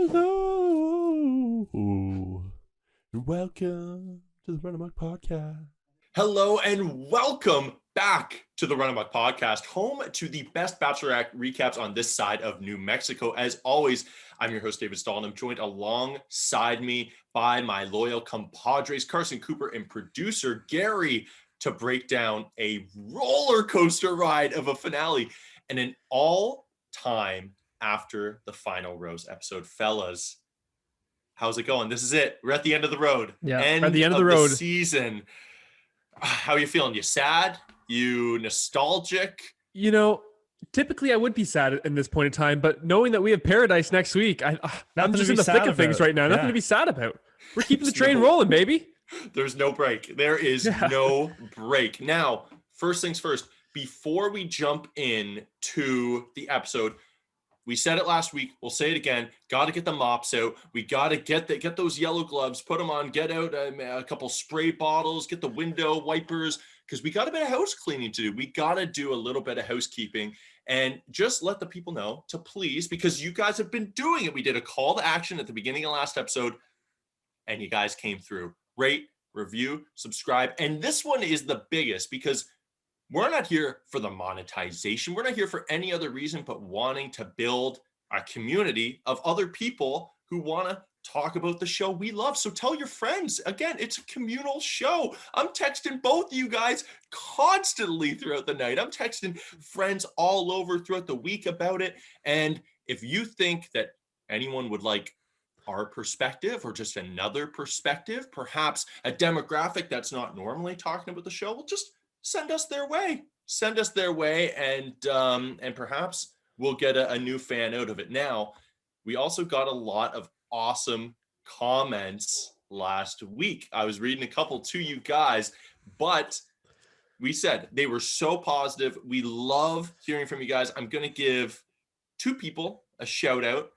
Hello, and welcome to the Run Amok Podcast. Hello and welcome back to the Run Amok Podcast, home to the best Bachelorette recaps on this side of New Mexico. As always, I'm your host, David Stahl, and I'm joined alongside me by my loyal compadres, Carson, Cooper, and producer Gary, to break down a roller coaster ride of a finale and an all-time after the final rose episode. Fellas, how's it going? This is it. We're at the end of the road. Yeah, at the end of the road. Season. How are you feeling? You sad? You nostalgic? You know, typically I would be sad in this point in time, but knowing that we have Paradise next week, I'm just in the thick of things right now. Nothing to be sad about. We're keeping the train rolling, baby. There's no break. There is no break. Now, first things first, before we jump in to the episode, we said it last week. We'll say it again. Got to get the mops out. We got to get those yellow gloves, put them on, get out a couple spray bottles, get the window wipers, because we got a bit of house cleaning to do. We got to do a little bit of housekeeping and just let the people know to please, because you guys have been doing it. We did a call to action at the beginning of last episode, and you guys came through. Rate, review, subscribe. And this one is the biggest because we're not here for the monetization. We're not here for any other reason but wanting to build a community of other people who want to talk about the show we love. So tell your friends. Again, it's a communal show. I'm texting both of you guys constantly throughout the night. I'm texting friends all over throughout the week about it. And if you think that anyone would like our perspective or just another perspective, perhaps a demographic that's not normally talking about the show, well, just send us their way. Send us their way, and perhaps we'll get a new fan out of it. Now, we also got a lot of awesome comments last week. I was reading a couple to you guys, but we said they were so positive. We love hearing from you guys. I'm going to give two people a shout out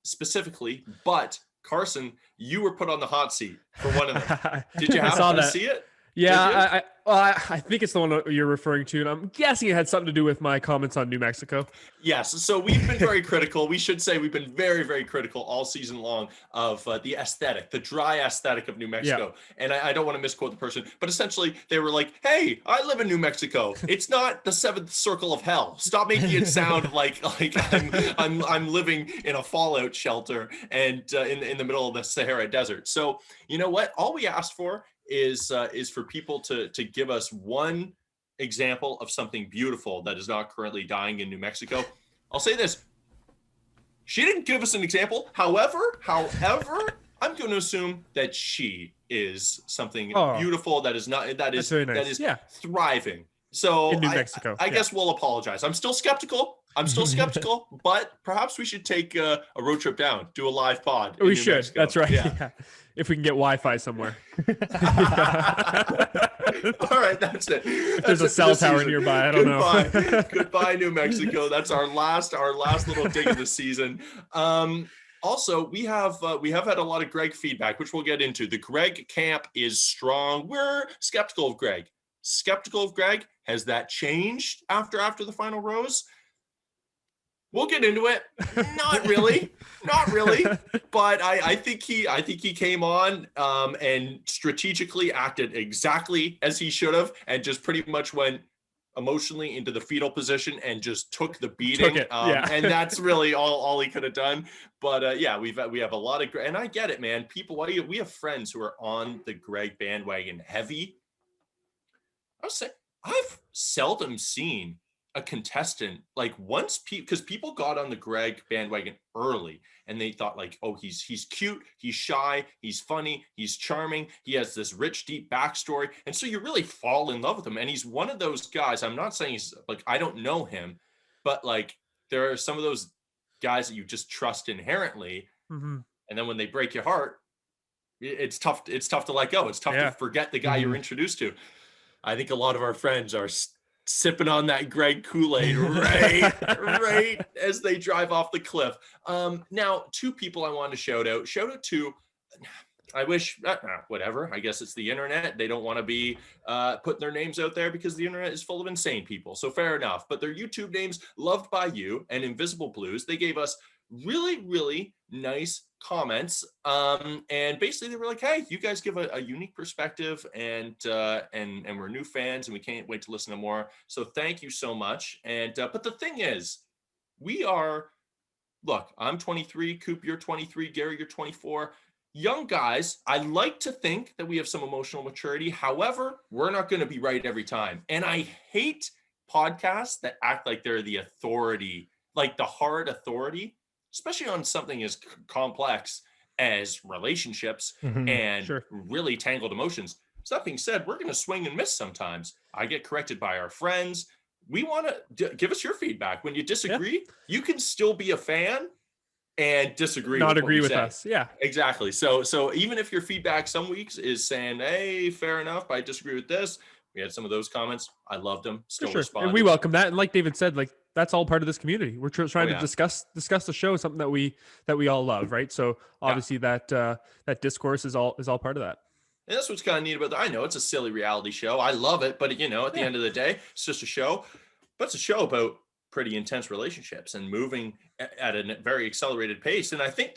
specifically, but Carson, you were put on the hot seat for one of them. Did you happen to see it? Yeah, I think it's the one you're referring to, and I'm guessing it had something to do with my comments on New Mexico. Yes, so we've been very critical. We should say we've been very, very critical all season long of the aesthetic, the dry aesthetic of New Mexico. Yeah. And I don't want to misquote the person, but essentially they were like, "Hey, I live in New Mexico. It's not the seventh circle of hell. Stop making it sound like I'm living in a fallout shelter and in the middle of the Sahara Desert." So you know what? All we asked for is for people to give us one example of something beautiful that is not currently dying in New Mexico. I'll say this. She didn't give us an example. However, I'm going to assume that she is something beautiful that is thriving. So in New Mexico. I guess we'll apologize. I'm still skeptical, but perhaps we should take a road trip down, do a live pod. We should. Mexico. That's right. Yeah. If we can get Wi-Fi somewhere. All right, that's it. There's a cell tower nearby. I don't know. Goodbye, New Mexico. That's our last little dig of the season. Also, we have had a lot of Greg feedback, which we'll get into. The Greg camp is strong. We're skeptical of Greg. Has that changed after the final rose? We'll get into it. Not really. But I think he came on and strategically acted exactly as he should have, and just pretty much went emotionally into the fetal position and just took the beating. And that's really all he could have done. But we have a lot of, and I get it, man. People, we have friends who are on the Greg bandwagon heavy. I'll say I've seldom seen a contestant like once because people got on the Greg bandwagon early and they thought like, oh, he's cute, he's shy, he's funny, he's charming, he has this rich, deep backstory, and so you really fall in love with him. And he's one of those guys. I'm not saying he's like, I don't know him, but like there are some of those guys that you just trust inherently, and then when they break your heart, it's tough to let go. It's tough to forget the guy you're introduced to. I think a lot of our friends are sipping on that Greg Kool-Aid right as they drive off the cliff. Now, two people I wanted to shout out to, I wish, whatever, I guess it's the internet. They don't want to be putting their names out there because the internet is full of insane people. So fair enough. But their YouTube names, Loved by You and Invisible Blues, they gave us really, really nice comments. And basically they were like, hey, you guys give a unique perspective, and we're new fans and we can't wait to listen to more. So thank you so much. And but the thing is, look, I'm 23, Coop, you're 23, Gary, you're 24. Young guys, I like to think that we have some emotional maturity. However, we're not going to be right every time. And I hate podcasts that act like they're the authority, like the hard authority, especially on something as complex as relationships and really tangled emotions. So that being said, we're going to swing and miss sometimes. I get corrected by our friends. We want to give us your feedback. When you disagree, you can still be a fan and disagree. Not agree with us. Yeah, exactly. So even if your feedback some weeks is saying, hey, fair enough, I disagree with this. We had some of those comments. I loved them. Still responded. And we welcome that. And like David said, like that's all part of this community. We're trying to discuss the show, something that we all love, right? So obviously that discourse is all part of that. And that's what's kind of neat about that. I know it's a silly reality show. I love it, but at the end of the day, it's just a show. But it's a show about pretty intense relationships and moving at a very accelerated pace. And I think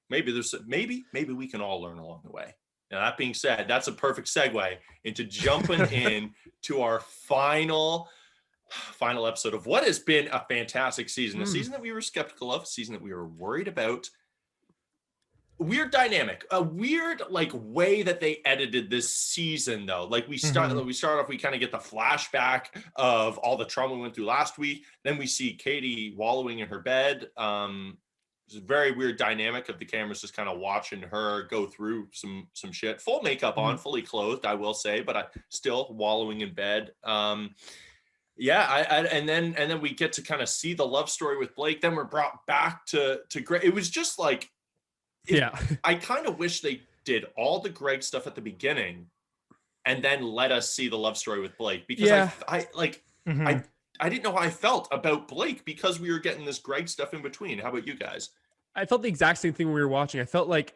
maybe we can all learn along the way. Now, that being said, that's a perfect segue into jumping in to our final episode of what has been a fantastic season, a season that we were skeptical of, a season that we were worried about. Weird dynamic, a weird way that they edited this season though. Like we start off, we kind of get the flashback of all the trauma we went through last week. Then we see Katie wallowing in her bed. It's a very weird dynamic of the cameras just kind of watching her go through some shit. Full makeup on, fully clothed, I will say, but I still wallowing in bed. And then we get to kind of see the love story with Blake. Then we're brought back to Greg. It was just like, I kind of wish they did all the Greg stuff at the beginning and then let us see the love story with Blake, because I didn't know how I felt about Blake because we were getting this Greg stuff in between. How about you guys? I felt the exact same thing when we were watching. I felt like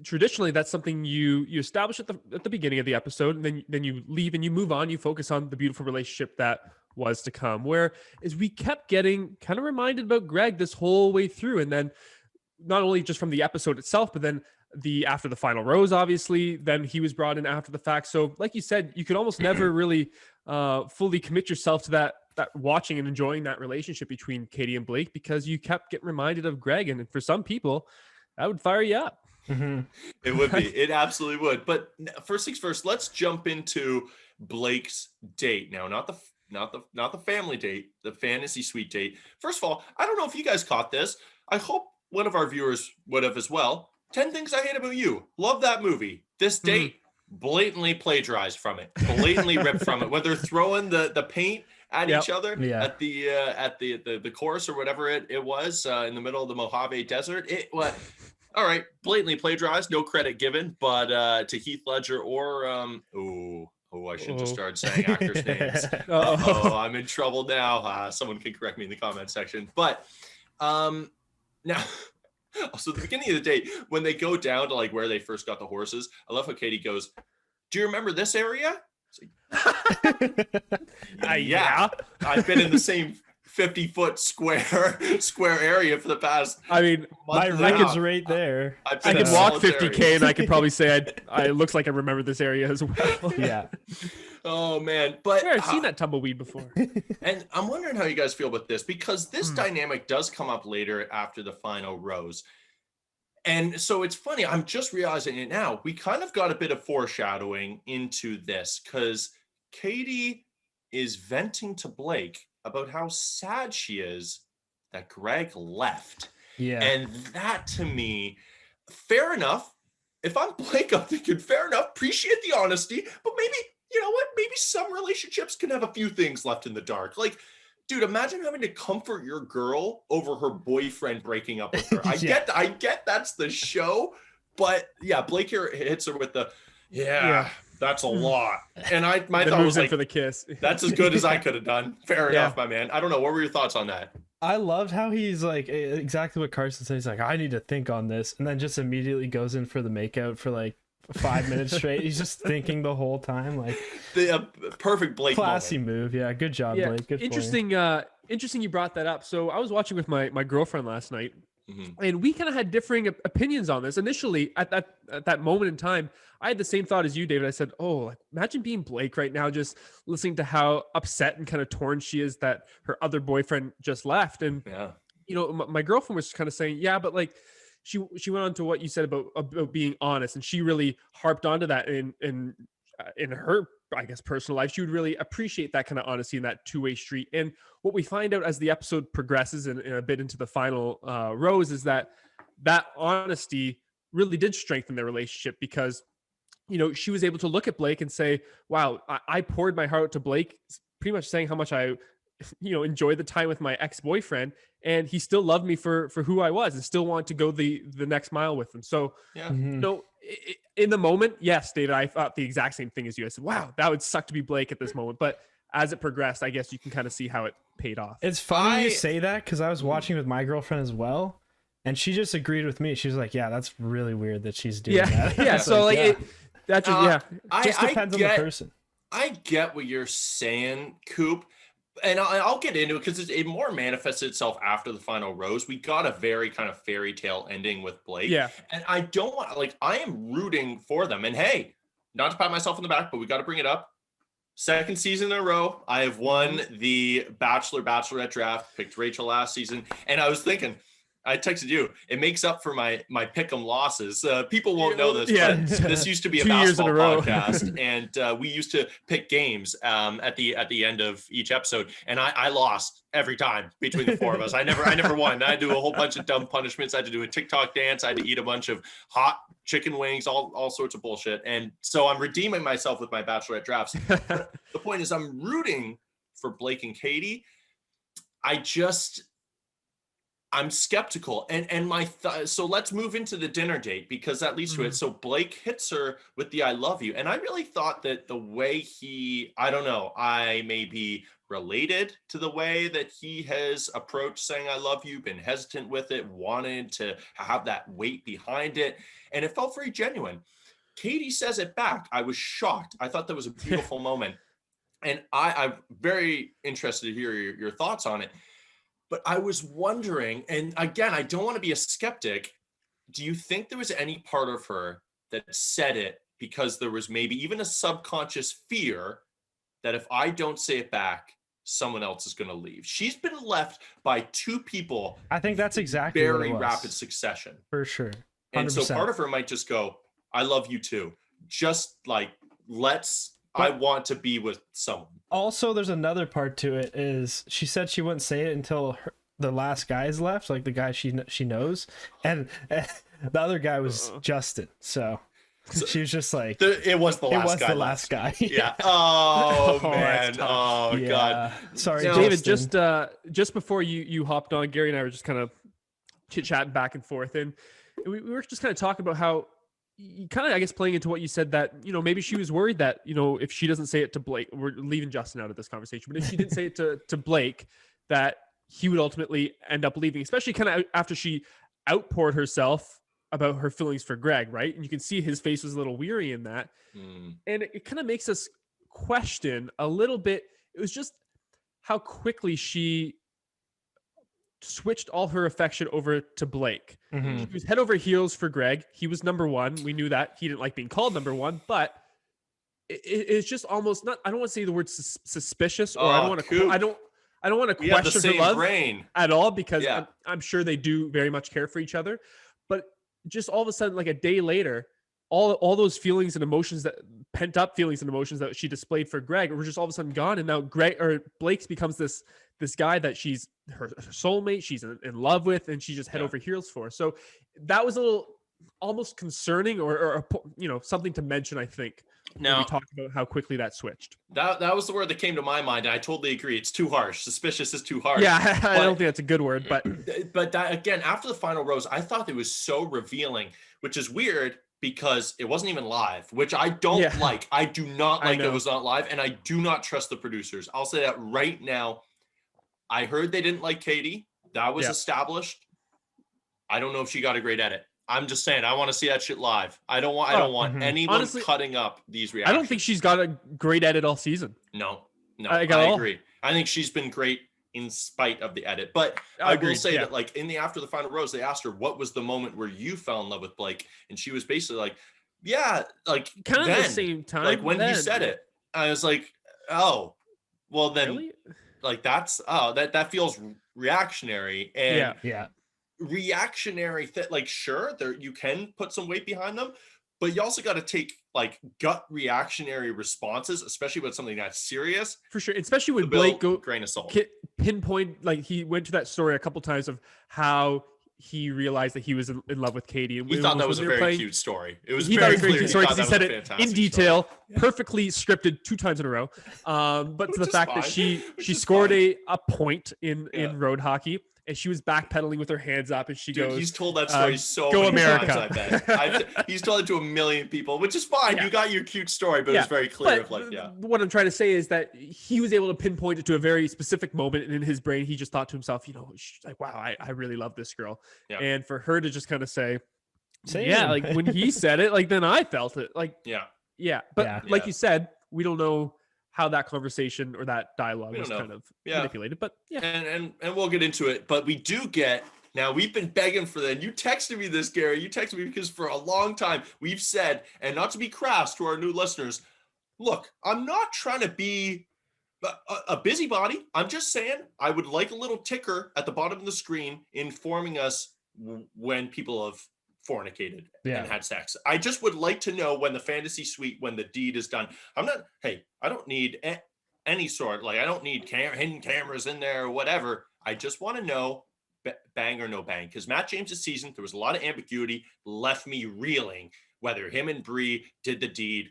traditionally that's something you establish at the beginning of the episode, and then you leave and you move on. You focus on the beautiful relationship that was to come. Whereas we kept getting kind of reminded about Greg this whole way through, and then not only just from the episode itself, but then after the final rose, obviously, then he was brought in after the fact. So like you said, you could almost never really fully commit yourself to that watching and enjoying that relationship between Katie and Blake, because you kept getting reminded of Greg. And for some people, that would fire you up. It would be. It absolutely would. But first things first, let's jump into Blake's date now. Not the family date, the fantasy suite date. First of all, I don't know if you guys caught this. I hope one of our viewers would have as well. 10 Things I Hate About You. Love that movie. This date, blatantly plagiarized from it. Blatantly ripped from it. When they're throwing the paint at each other at the course or whatever it was in the middle of the Mojave Desert. All right, blatantly plagiarized. No credit given, but to Heath Ledger or I shouldn't have started saying actors' names. I'm in trouble now. Someone can correct me in the comment section. But now, also the beginning of the day, when they go down to where they first got the horses, I love how Katie goes, "Do you remember this area?" Yeah, I've been in the same 50-foot square area for the past. I mean, my record's right there. I could walk 50K and I could probably say I looks like I remember this area as well. Yeah. Oh man, but I've seen that tumbleweed before. And I'm wondering how you guys feel about this, because this dynamic does come up later after the final rose. And so it's funny, I'm just realizing it now. We kind of got a bit of foreshadowing into this, because Katie is venting to Blake about how sad she is that Greg left. Yeah. And that, to me, fair enough. If I'm Blake, I'm thinking, fair enough, appreciate the honesty, but maybe, you know what, maybe some relationships can have a few things left in the dark. Dude, imagine having to comfort your girl over her boyfriend breaking up with her. I get that's the show, but yeah, Blake here hits her with the, that's a lot. And my thought was for the kiss. That's as good as I could have done. Fair enough, my man. I don't know. What were your thoughts on that? I loved how he's exactly what Carson says. He's like, I need to think on this. And then just immediately goes in for the makeout for 5 minutes straight. He's just thinking the whole time. The perfect Blake classy moment. Move. Yeah. Good job, Blake. Good. Interesting. interesting you brought that up. So I was watching with my girlfriend last night, Mhm. and we kind of had differing opinions on this. Initially, at that moment in time, I had the same thought as you, David. I said, "Oh, like, imagine being Blake right now, just listening to how upset and kind of torn she is that her other boyfriend just left." And Yeah. my girlfriend was kind of saying, "Yeah, but like." She went on to what you said about being honest, and she really harped onto that in her, I guess, personal life. She would really appreciate that kind of honesty and that two-way street. And what we find out as the episode progresses and a bit into the final rose is that honesty really did strengthen their relationship, because she was able to look at Blake and say, wow, I poured my heart out to Blake, pretty much saying how much I enjoyed the time with my ex-boyfriend, and he still loved me for who I was and still wanted to go the next mile with him. So Yeah. in the moment, yes, David, I thought the exact same thing as you. I said, wow, that would suck to be Blake at this moment. But as it progressed, I guess you can kind of see how it paid off. It's funny you say that, because I was watching with my girlfriend as well, and she just agreed with me. She was like, yeah, that's really weird that she's doing that. Yeah. So like it just depends on the person. I get what you're saying, Coop. And I'll get into it because it more manifested itself after the final rose. We got a very kind of fairy tale ending with Blake. Yeah. And I don't want, like, I am rooting for them. And hey, not to pat myself on the back, but we got to bring it up. Second season in a row, I have won the Bachelorette draft, picked Rachel last season. And I was thinking, I texted you, it makes up for my pick'em losses. People won't know this, but this used to be a basketball podcast, and we used to pick games at the end of each episode, and I lost every time between the four of us. I never won. I had to do a whole bunch of dumb punishments. I had to do a TikTok dance. I had to eat a bunch of hot chicken wings, all sorts of bullshit. And so I'm redeeming myself with my Bachelorette drafts. The point is, I'm rooting for Blake and Katie. I'm skeptical, and so let's move into the dinner date, because that leads to it. So Blake hits her with the "I love you," and I really thought that the way I don't know, I may be related to the way that he has approached saying "I love you," been hesitant with it, wanted to have that weight behind it, and it felt very genuine. Katie says it back. I was shocked. I thought that was a beautiful moment, and I'm very interested to hear your thoughts on it. But I was wondering, and again, I don't want to be a skeptic. Do you think there was any part of her that said it because there was maybe even a subconscious fear that if I don't say it back, someone else is going to leave? She's been left by two people. I think that's exactly very rapid succession. For sure. 100%. And so part of her might just go, I love you too. Just like, I want to be with someone. Also, there's another part to it, is she said she wouldn't say it until the last guy's left, like the guy she knows, and the other guy was Justin. So she was just like, it was the last guy. Yeah. Oh man. Oh god. Sorry, David. Just before you hopped on, Gary and I were just kind of chit chatting back and forth, and we were just kind of talking about how, you kind of, I guess, playing into what you said, that, maybe she was worried that, if she doesn't say it to Blake, we're leaving Justin out of this conversation, but if she didn't say it to Blake, that he would ultimately end up leaving, especially kind of after she outpoured herself about her feelings for Greg, right? And you can see his face was a little weary in that. And it kind of makes us question a little bit. It was just how quickly she switched all her affection over to Blake. She was head over heels for Greg. He was number one. We knew that. He didn't like being called number one, but it's just almost not, I don't want to say the word suspicious, or I don't want to question her love at all, because I'm sure they do very much care for each other. But just all of a sudden, like a day later, all those feelings and emotions, that pent up feelings and emotions that she displayed for Greg, were just all of a sudden gone. And now Blake's becomes this guy that she's her soulmate, she's in love with, and she's just head over heels for. So that was a little almost concerning, or something to mention, I think. Now we talked about how quickly that switched. That was the word that came to my mind, and I totally agree. It's too harsh. Suspicious is too harsh. Yeah, I don't think that's a good word, but that, again, after the final rose, I thought it was so revealing, which is weird because it wasn't even live, which I don't like. I do not like it was not live, and I do not trust the producers. I'll say that right now. I heard they didn't like Katie. That was established. I don't know if she got a great edit. I'm just saying, I want to see that shit live. I don't want anyone honestly cutting up these reactions. I don't think she's got a great edit all season. No, I agree. I think she's been great in spite of the edit. But I will say that, like, in the after the final rose, they asked her, what was the moment where you fell in love with Blake? And she was basically like, yeah, like kind of then, the same time. Like when he said it, I was like, oh, well then, really? like that feels reactionary. And reactionary like, sure, there you can put some weight behind them, but you also got to take like gut reactionary responses, especially with something that's serious. For sure, especially when Blake grain of salt. Pinpoint, like he went to that story a couple times of how he realized that he was in love with Katie. And he thought that was a very cute story. It was very cute story because he said it in detail, perfectly scripted 2 times in a row. But to the fact that she scored a point in road hockey. And she was backpedaling with her hands up, and she goes, he's told that story so go many America. times, I bet. He's told it to a million people, which is fine. Yeah. You got your cute story, but it's very clear of like, what I'm trying to say is that he was able to pinpoint it to a very specific moment, and in his brain, he just thought to himself, you know, like, wow, I really love this girl. Yeah. And for her to just kind of say, like when he said it, like then I felt it. Like, but like you said, we don't know how that conversation or that dialogue was kind of manipulated, but and we'll get into it. But we do get, now we've been begging for that. You texted me this, Gary. You texted me because for a long time we've said, and not to be crass to our new listeners, look, I'm not trying to be a busybody. I'm just saying I would like a little ticker at the bottom of the screen informing us when people have fornicated and had sex. I just would like to know when the fantasy suite, when the deed is done. I don't need any sort, like I don't need hidden cameras in there or whatever. I just want to know bang or no bang, because Matt James's season, there was a lot of ambiguity, left me reeling whether him and Bree did the deed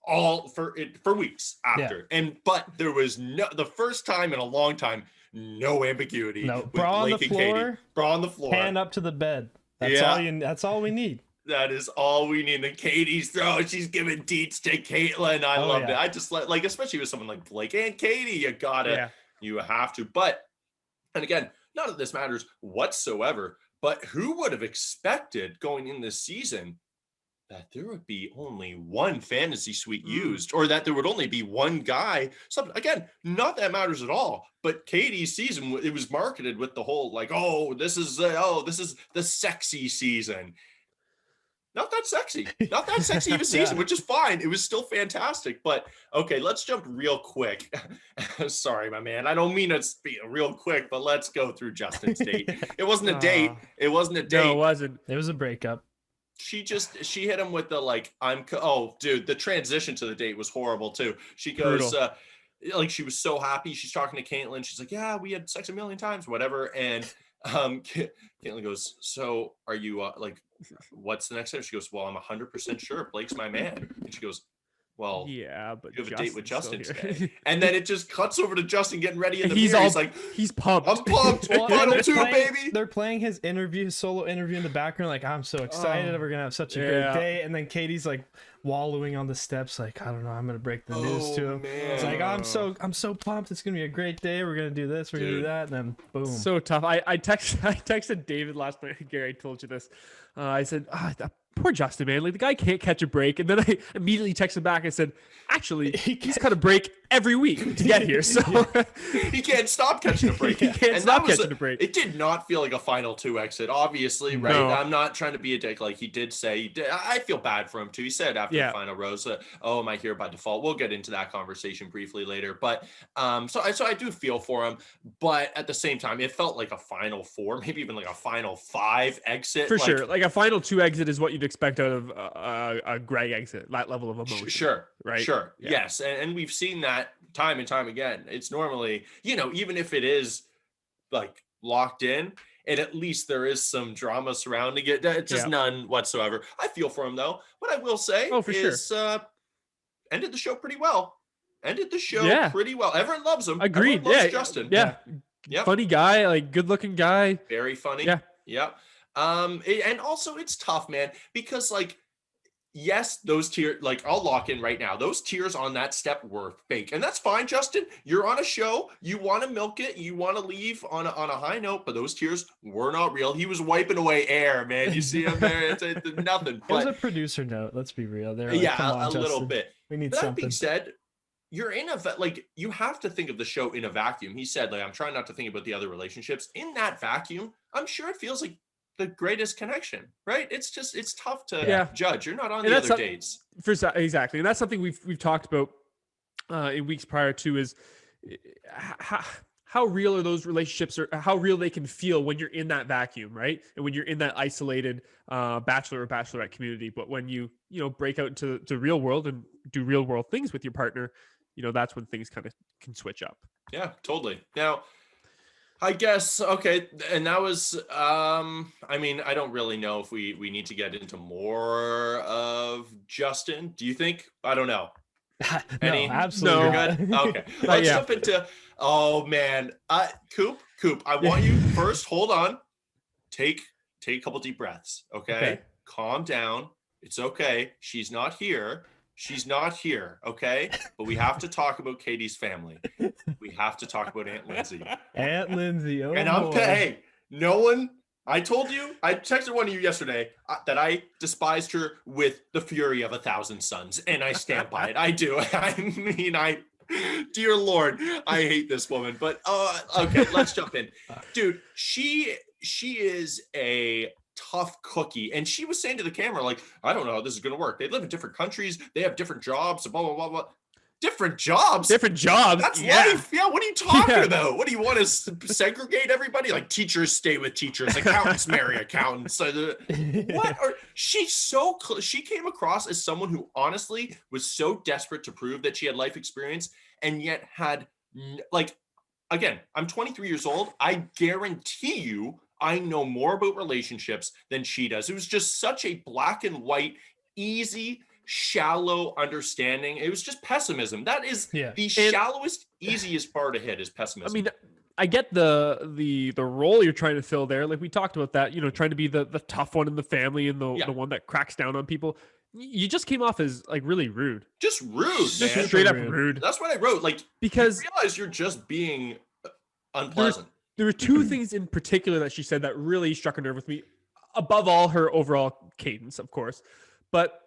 all for weeks after. But there was the first time in a long time, no ambiguity. No, bra on the floor, bra on the floor, hand up to the bed. That's all we need. That is all we need. And Katie's throwing, she's giving deets to Caitlin. I loved it. I just like, especially with someone like Blake and Katie, you have to. But, and again, none of this matters whatsoever. But who would have expected going in this season that there would be only one fantasy suite used, or that there would only be one guy? Something, again, not that matters at all. But Katie's season, it was marketed with the whole like, this is the sexy season. Not that sexy of a season, which is fine. It was still fantastic. But okay, let's jump real quick. Sorry, my man. I don't mean it's being real quick, but let's go through Justin's date. It wasn't a date. It wasn't a date. No, it wasn't. It was a breakup. She hit him with the like, the transition to the date was horrible too. She goes, like she was so happy. She's talking to Caitlin. She's like, yeah, we had sex a million times, whatever. And Caitlin goes, so are you like, what's the next step? She goes, well, I'm 100% sure Blake's my man. And she goes, well, yeah, but you have a date with Justin today. And then it just cuts over to Justin getting ready in the mirror. He's like, he's pumped. I'm pumped. Final 2, baby. They're playing his solo interview in the background. Like, I'm so excited. We're gonna have such a great day. And then Katie's like wallowing on the steps. Like, I don't know. I'm gonna break the news to him. Man. It's like, I'm so pumped. It's gonna be a great day. We're gonna do this. We're gonna do that. And then boom. So tough. I texted David last night. Gary, I told you this. I said, poor Justin, man. Like, the guy can't catch a break. And then I immediately texted back and said, actually, he's cut a break every week to get here. So he can't stop catching a break. It did not feel like a final 2 exit, obviously, right? No. I'm not trying to be a dick. Like he did say, I feel bad for him too. He said after the final rose, am I here by default? We'll get into that conversation briefly later. But so I do feel for him. But at the same time, it felt like a final 4, maybe even like a final 5 exit. For sure. Like a final 2 exit is what you'd expect out of a Greg exit, that level of emotion. Sure. Right. Sure. Yeah. Yes. And we've seen that time and time again. It's normally, even if it is like locked in, and at least there is some drama surrounding it. It's just none whatsoever. I feel for him though. What I will say is ended the show pretty well. Pretty well. Everyone loves him. Agreed. Everyone loves Justin. Yeah. Funny guy, like good looking guy. Very funny. Yeah. And also it's tough, man, because like, yes, those tears, like I'll lock in right now. Those tears on that step were fake, and that's fine, Justin. You're on a show. You want to milk it. You want to leave on a high note, but those tears were not real. He was wiping away air, man. You see him there. It's nothing. It was a producer note. Let's be real. There. Like, a little bit. We need something. That being said, you're in a like, you have to think of the show in a vacuum. He said, like, I'm trying not to think about the other relationships in that vacuum. I'm sure it feels like the greatest connection, right? It's tough to judge. You're not on the other dates. Exactly. And that's something we've talked about in weeks prior to, is how real are those relationships, or how real they can feel when you're in that vacuum, right? And when you're in that isolated bachelor or bachelorette community. But when you break out into the real world and do real world things with your partner, that's when things kind of can switch up. Yeah, totally. Now, I guess, okay, and that was, I mean, I don't really know if we need to get into more of Justin. Do you think? I don't know. No, absolutely. You're good? Okay. Let's jump into, oh man. Coop, I want you first, hold on. Take a couple deep breaths, okay? Calm down. It's okay. She's not here, okay? But we have to talk about Katie's family. We have to talk about Aunt Lindsay. Aunt Lindsay, oh, and hey, no one, I told you, I texted one of you yesterday that I despised her with the fury of 1,000 suns, and I stand by it. I do. I mean, dear Lord, I hate this woman. But okay, let's jump in. Dude, she is a tough cookie, and she was saying to the camera, like, I don't know how this is gonna work. They live in different countries, they have different jobs, blah blah blah blah. Different jobs. That's life. Yeah, what are you talking about? What do you want to segregate everybody? Like, teachers stay with teachers, accountants marry accountants. What? She came across as someone who honestly was so desperate to prove that she had life experience, and yet had, like, again, I'm 23 years old. I guarantee you I know more about relationships than she does. It was just such a black and white, easy, shallow understanding. It was just pessimism. That is the shallowest, easiest bar to hit, is pessimism. I mean, I get the role you're trying to fill there. Like, we talked about that, trying to be the tough one in the family and the one that cracks down on people. You just came off as, like, really rude. Just rude, just man. Straight up rude. That's what I wrote. Like, because you realize you're just being unpleasant. There were two things in particular that she said that really struck a nerve with me, above all her overall cadence, of course. But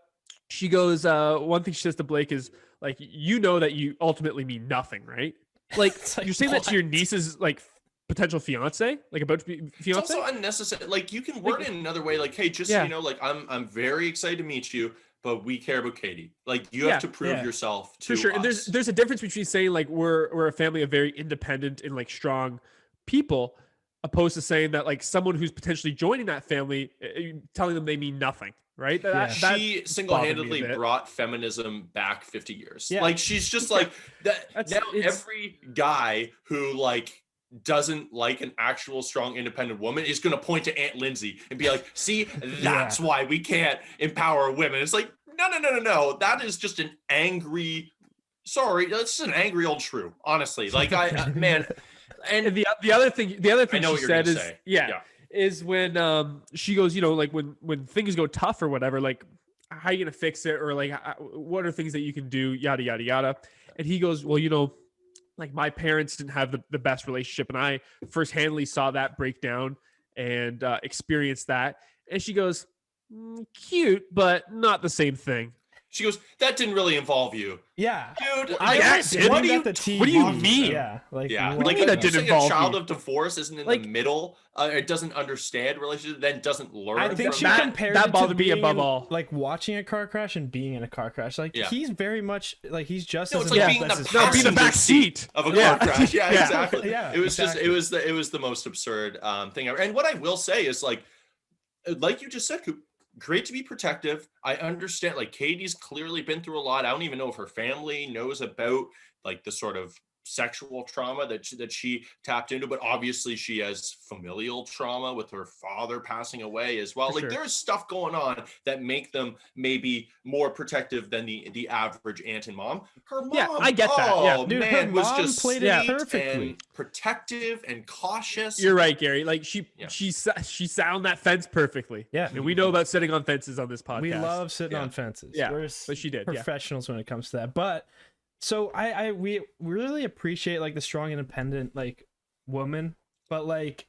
she goes, one thing she says to Blake is, like, that you ultimately mean nothing, right? Like, you're saying that to your niece's, like, potential fiance, like, about to be fiance. It's also unnecessary. Like, you can word it in another way. Like, hey, just so you know, like, I'm very excited to meet you, but we care about Katie. Like, you have to prove yourself to for sure. us. And there's a difference between saying, like, we're a family of very independent and, like, strong people, opposed to saying that, like, someone who's potentially joining that family, telling them they mean nothing, right? She single-handedly brought feminism back 50 years. Like, she's just like that. Now every guy who, like, doesn't like an actual strong independent woman is going to point to Aunt Lindsay and be like, see, that's why we can't empower women. It's like, no. That is just an angry, that's just an angry old shrew, honestly. Like, man. And the other thing she said is when she goes, like, when things go tough or whatever, like, how are you gonna fix it, or, like, what are things that you can do, yada yada yada. And he goes, well, like, my parents didn't have the best relationship, and I first-handedly saw that break down and experienced that. And she goes, cute, but not the same thing. She goes, that didn't really involve you. Yeah. Dude, what do you mean? Yeah. Like, like, that didn't involve a child of divorce isn't in the middle, it doesn't understand relationships, then doesn't learn. I think she compared that bothered me above all. Like, watching a car crash and being in a car crash. Like, he's very much, like, he's just as like being the back seat of a car crash. Yeah, exactly. Yeah, it was just, it was the most absurd thing ever. And what I will say is, like you just said, Coop, great to be protective. I understand, like, Katie's clearly been through a lot. I don't even know if her family knows about, like, the sort of sexual trauma that she tapped into, but obviously she has familial trauma with her father passing away as well. Like, there's stuff going on that make them maybe more protective than the average aunt and mom. Her mom, I get that. Yeah, dude, man, her was mom just played it perfectly. and protective and cautious. You're right, Gary. Like, she sat on that fence perfecly. Yeah, and we know about sitting on fences on this podcast. We love sitting on fences. Yeah, we're but she did professionals when it comes to that. But so we really appreciate, like, the strong independent, like, woman, but, like,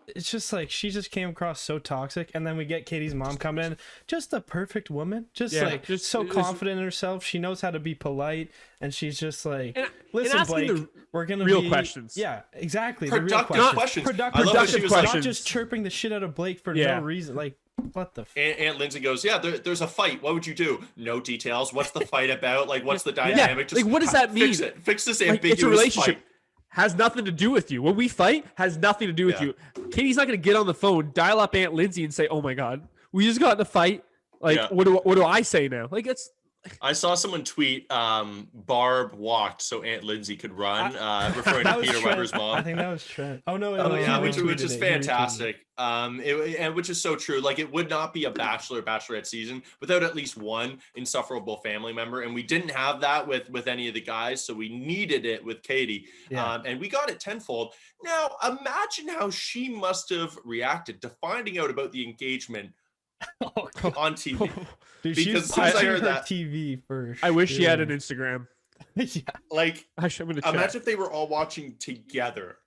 it's just like she just came across so toxic, and then we get Katie's mom coming in, just a perfect woman, just so confident in herself. She knows how to be polite, and she's just like, listen, Blake, we're gonna real questions. Yeah, exactly. Productive questions. Productive questions. Not just chirping the shit out of Blake for no reason. Like, what the? Aunt Lindsay goes, yeah, there's a fight. What would you do? No details. What's the fight about? Like, what's the dynamic? Just like, what does that mean? Fix this ambiguous it's a relationship. fight. Has nothing to do with you. When we fight, has nothing to do with you. Katie's not going to get on the phone, dial up Aunt Lindsay, and say, "Oh my God, we just got in a fight." Like, what do I say now? Like, it's. I saw someone tweet, Barb walked so Aunt Lindsay could run, referring to Peter Weber's mom. I think that was Trent. Oh, no. Which is fantastic. And which is so true. Like, it would not be a Bachelorette season without at least one insufferable family member. And we didn't have that with any of the guys. So we needed it with Katie. And we got it tenfold. Now, imagine how she must have reacted to finding out about the engagement on TV. Dude, because I heard that TV first. I wish she had an Instagram. Like, actually, I'm gonna imagine if they were all watching together.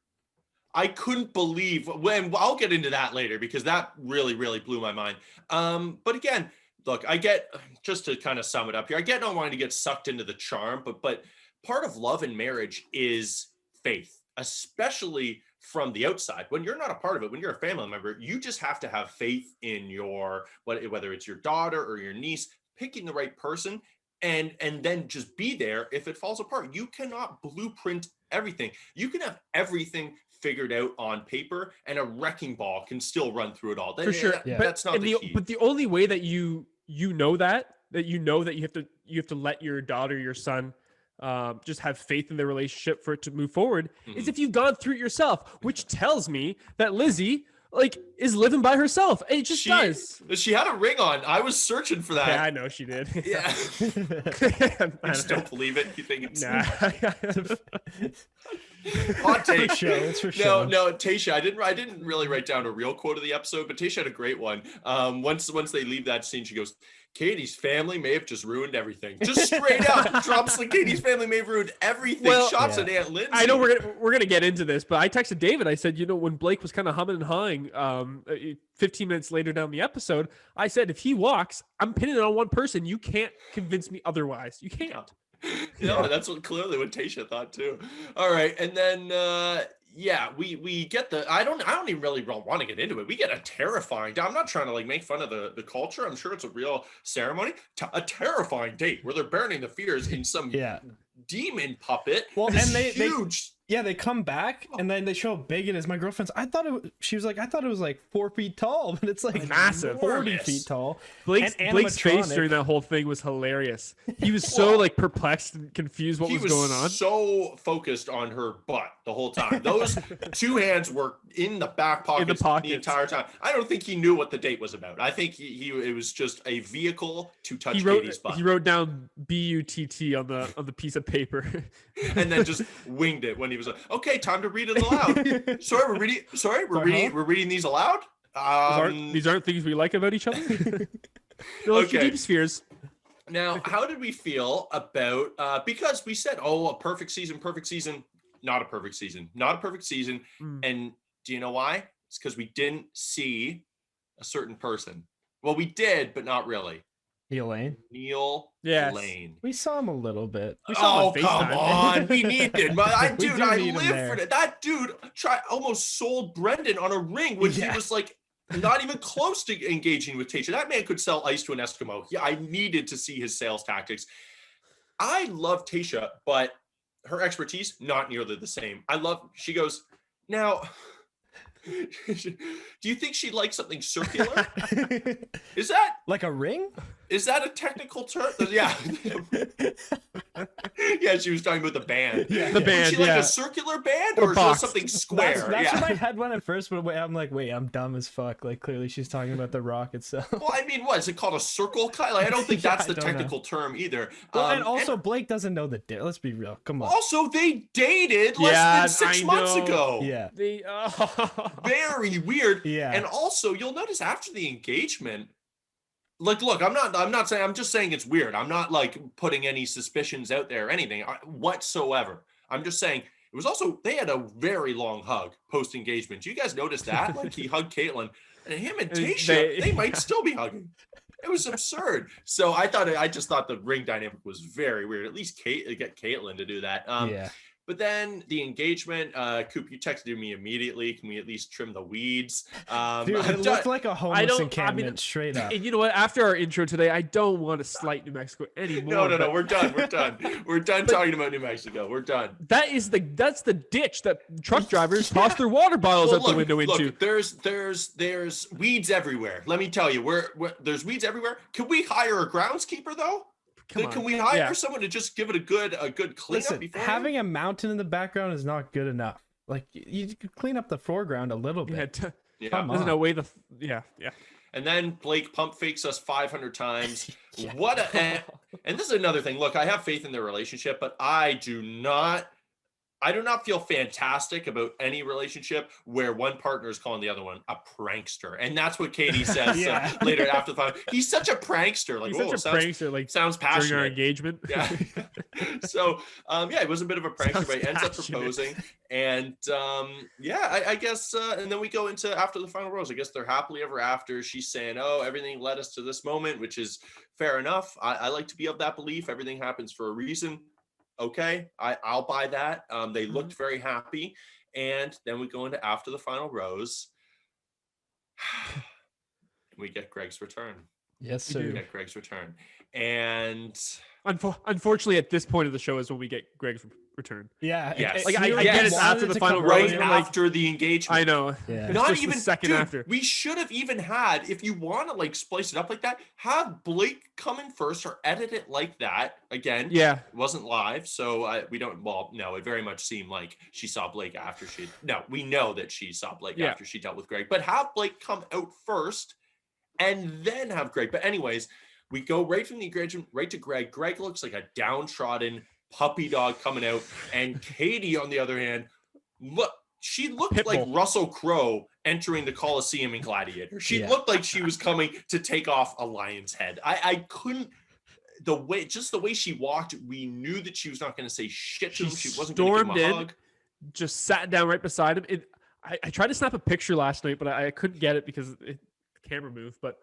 I couldn't believe when I'll get into that later because that really, really blew my mind. But again, look, I get, just to kind of sum it up here, I get not wanting to get sucked into the charm, but part of love and marriage is faith, especially from the outside. When you're not a part of it, when you're a family member, you just have to have faith in your, whether it's your daughter or your niece, picking the right person, and then just be there if it falls apart. You cannot blueprint everything. You can have everything figured out on paper, and a wrecking ball can still run through it all. For sure. That's not the key. But the only way that you know that you have to let your daughter, your son, just have faith in the relationship for it to move forward is if you've gone through it yourself, which tells me that Lizzie is living by herself. It just does. She had a ring on. I was searching for that. Yeah, I know she did. Yeah. I just don't believe it. You think it's hot take. It's for sure. No, Tayshia, I didn't really write down a real quote of the episode, but Tayshia had a great one. Once they leave that scene, she goes, Katie's family may have just ruined everything. Just straight up drops like Katie's family may have ruined everything. Well, shots at Aunt Lindsay. I know we're gonna get into this, but I texted David. I said, when Blake was kind of humming and hawing, 15 minutes later down the episode, I said, if he walks, I'm pinning it on one person. You can't convince me otherwise. You can't. No, that's clearly what Tayshia thought too. All right, and then we get the I don't even really want to get into it. We get a terrifying, I'm not trying to make fun of the culture. I'm sure it's a real ceremony. A terrifying date where they're burning the fears in some demon puppet. Well, and they huge. They come back and then they show how big it is. My girlfriend's, I thought it was like 4 feet tall, but it's like massive, 40 feet tall. Blake's face during that whole thing was hilarious. He was so perplexed and confused what was going on. So focused on her butt the whole time. Those two hands were in the back pockets the entire time. I don't think he knew what the date was about. I think it was just a vehicle to touch Katie's butt. He wrote down BUTT on the piece of paper, and then just winged it when he was like, okay, time to read it aloud. We're reading these aloud. These aren't things we like about each other. They're deep spheres. Now, how did we feel about because we said, a perfect season, not a perfect season. And do you know why? It's because we didn't see a certain person. Well, we did, but not really. Neil Lane. We saw him a little bit. Come on. We need it. But I live for it. That dude almost sold Brendan on a ring when he was not even close to engaging with Tayshia. That man could sell ice to an Eskimo. Yeah, I needed to see his sales tactics. I love Tayshia, but her expertise, not nearly the same. She goes, now, do you think she'd like something circular? Is that like a ring? Is that a technical term? Yeah. Yeah, she was talking about the band. Yeah. The band, Would she like a circular band or just something square? That's where my head went at first, but I'm like, wait, I'm dumb as fuck. Clearly she's talking about the rock itself. Well, I mean, what? Is it called a circle cut? I don't think that's the technical term either. Well, and also Blake doesn't know the let's be real. Come on. Also, they dated less than 6 months ago. Yeah. Very weird. Yeah. And also, you'll notice after the engagement, look, I'm just saying it's weird. I'm not putting any suspicions out there or anything whatsoever. I'm just saying It was also, they had a very long hug post engagement. Do you guys notice that? Like he hugged Caitlyn, and him and Tayshia, they might still be hugging. It was absurd. So I just thought the ring dynamic was very weird. At least get Caitlyn to do that. Yeah. But then the engagement, Coop, you texted me immediately. Can we at least trim the weeds? Dude, it looked like a homeless encampment, straight up. And you know what? After our intro today, I don't want to slight New Mexico anymore. No, we're done. We're done talking about New Mexico. We're done. That's the ditch that truck drivers toss their water bottles out the window into. Look, there's weeds everywhere. Let me tell you, there's weeds everywhere. Can we hire a groundskeeper though? Can we hire someone to just give it a good cleanup? Listen, having a mountain in the background is not good enough. Like you could clean up the foreground a little bit. Come on. There's no way yeah. And then Blake pump fakes us 500 times. And this is another thing. Look, I have faith in their relationship, but I do not feel fantastic about any relationship where one partner is calling the other one a prankster. And that's what Katie says later after the final. He's such a prankster. Like, he's such a prankster. Like, sounds passionate. During our engagement. Yeah. So, it was a bit of a prankster, but he ends up proposing. And I guess, and then we go into after the final rose. I guess they're happily ever after. She's saying, oh, everything led us to this moment, which is fair enough. I like to be of that belief. Everything happens for a reason. Okay, I'll buy that. They looked very happy. And then we go into after the final rose. We get Greg's return. Yes, sir. We get Greg's return. And unfortunately, at this point of the show is when we get Greg's return. Yeah. Yes. Like I get it after the final rose. Right after the engagement. I know. Yeah. Not even a second after. We should have even had, if you want to like splice it up like that, have Blake come in first or edit it like that. Again, yeah, it wasn't live, so we don't. Well, no, it very much seemed like she saw Blake after she. No, we know that she saw Blake after she dealt with Greg, but have Blake come out first, and then have Greg. But anyways, we go right from the engagement right to Greg. Greg looks like a downtrodden puppy dog coming out, and Katie, on the other hand, she looked Pitbull. like Russell Crowe entering the Coliseum in Gladiator. She looked like she was coming to take off a lion's head. I couldn't. The way she walked, we knew that she was not going to say shit to him. She wasn't going to give him a hug. Just sat down right beside him. I tried to snap a picture last night, but I couldn't get it because the camera moved. But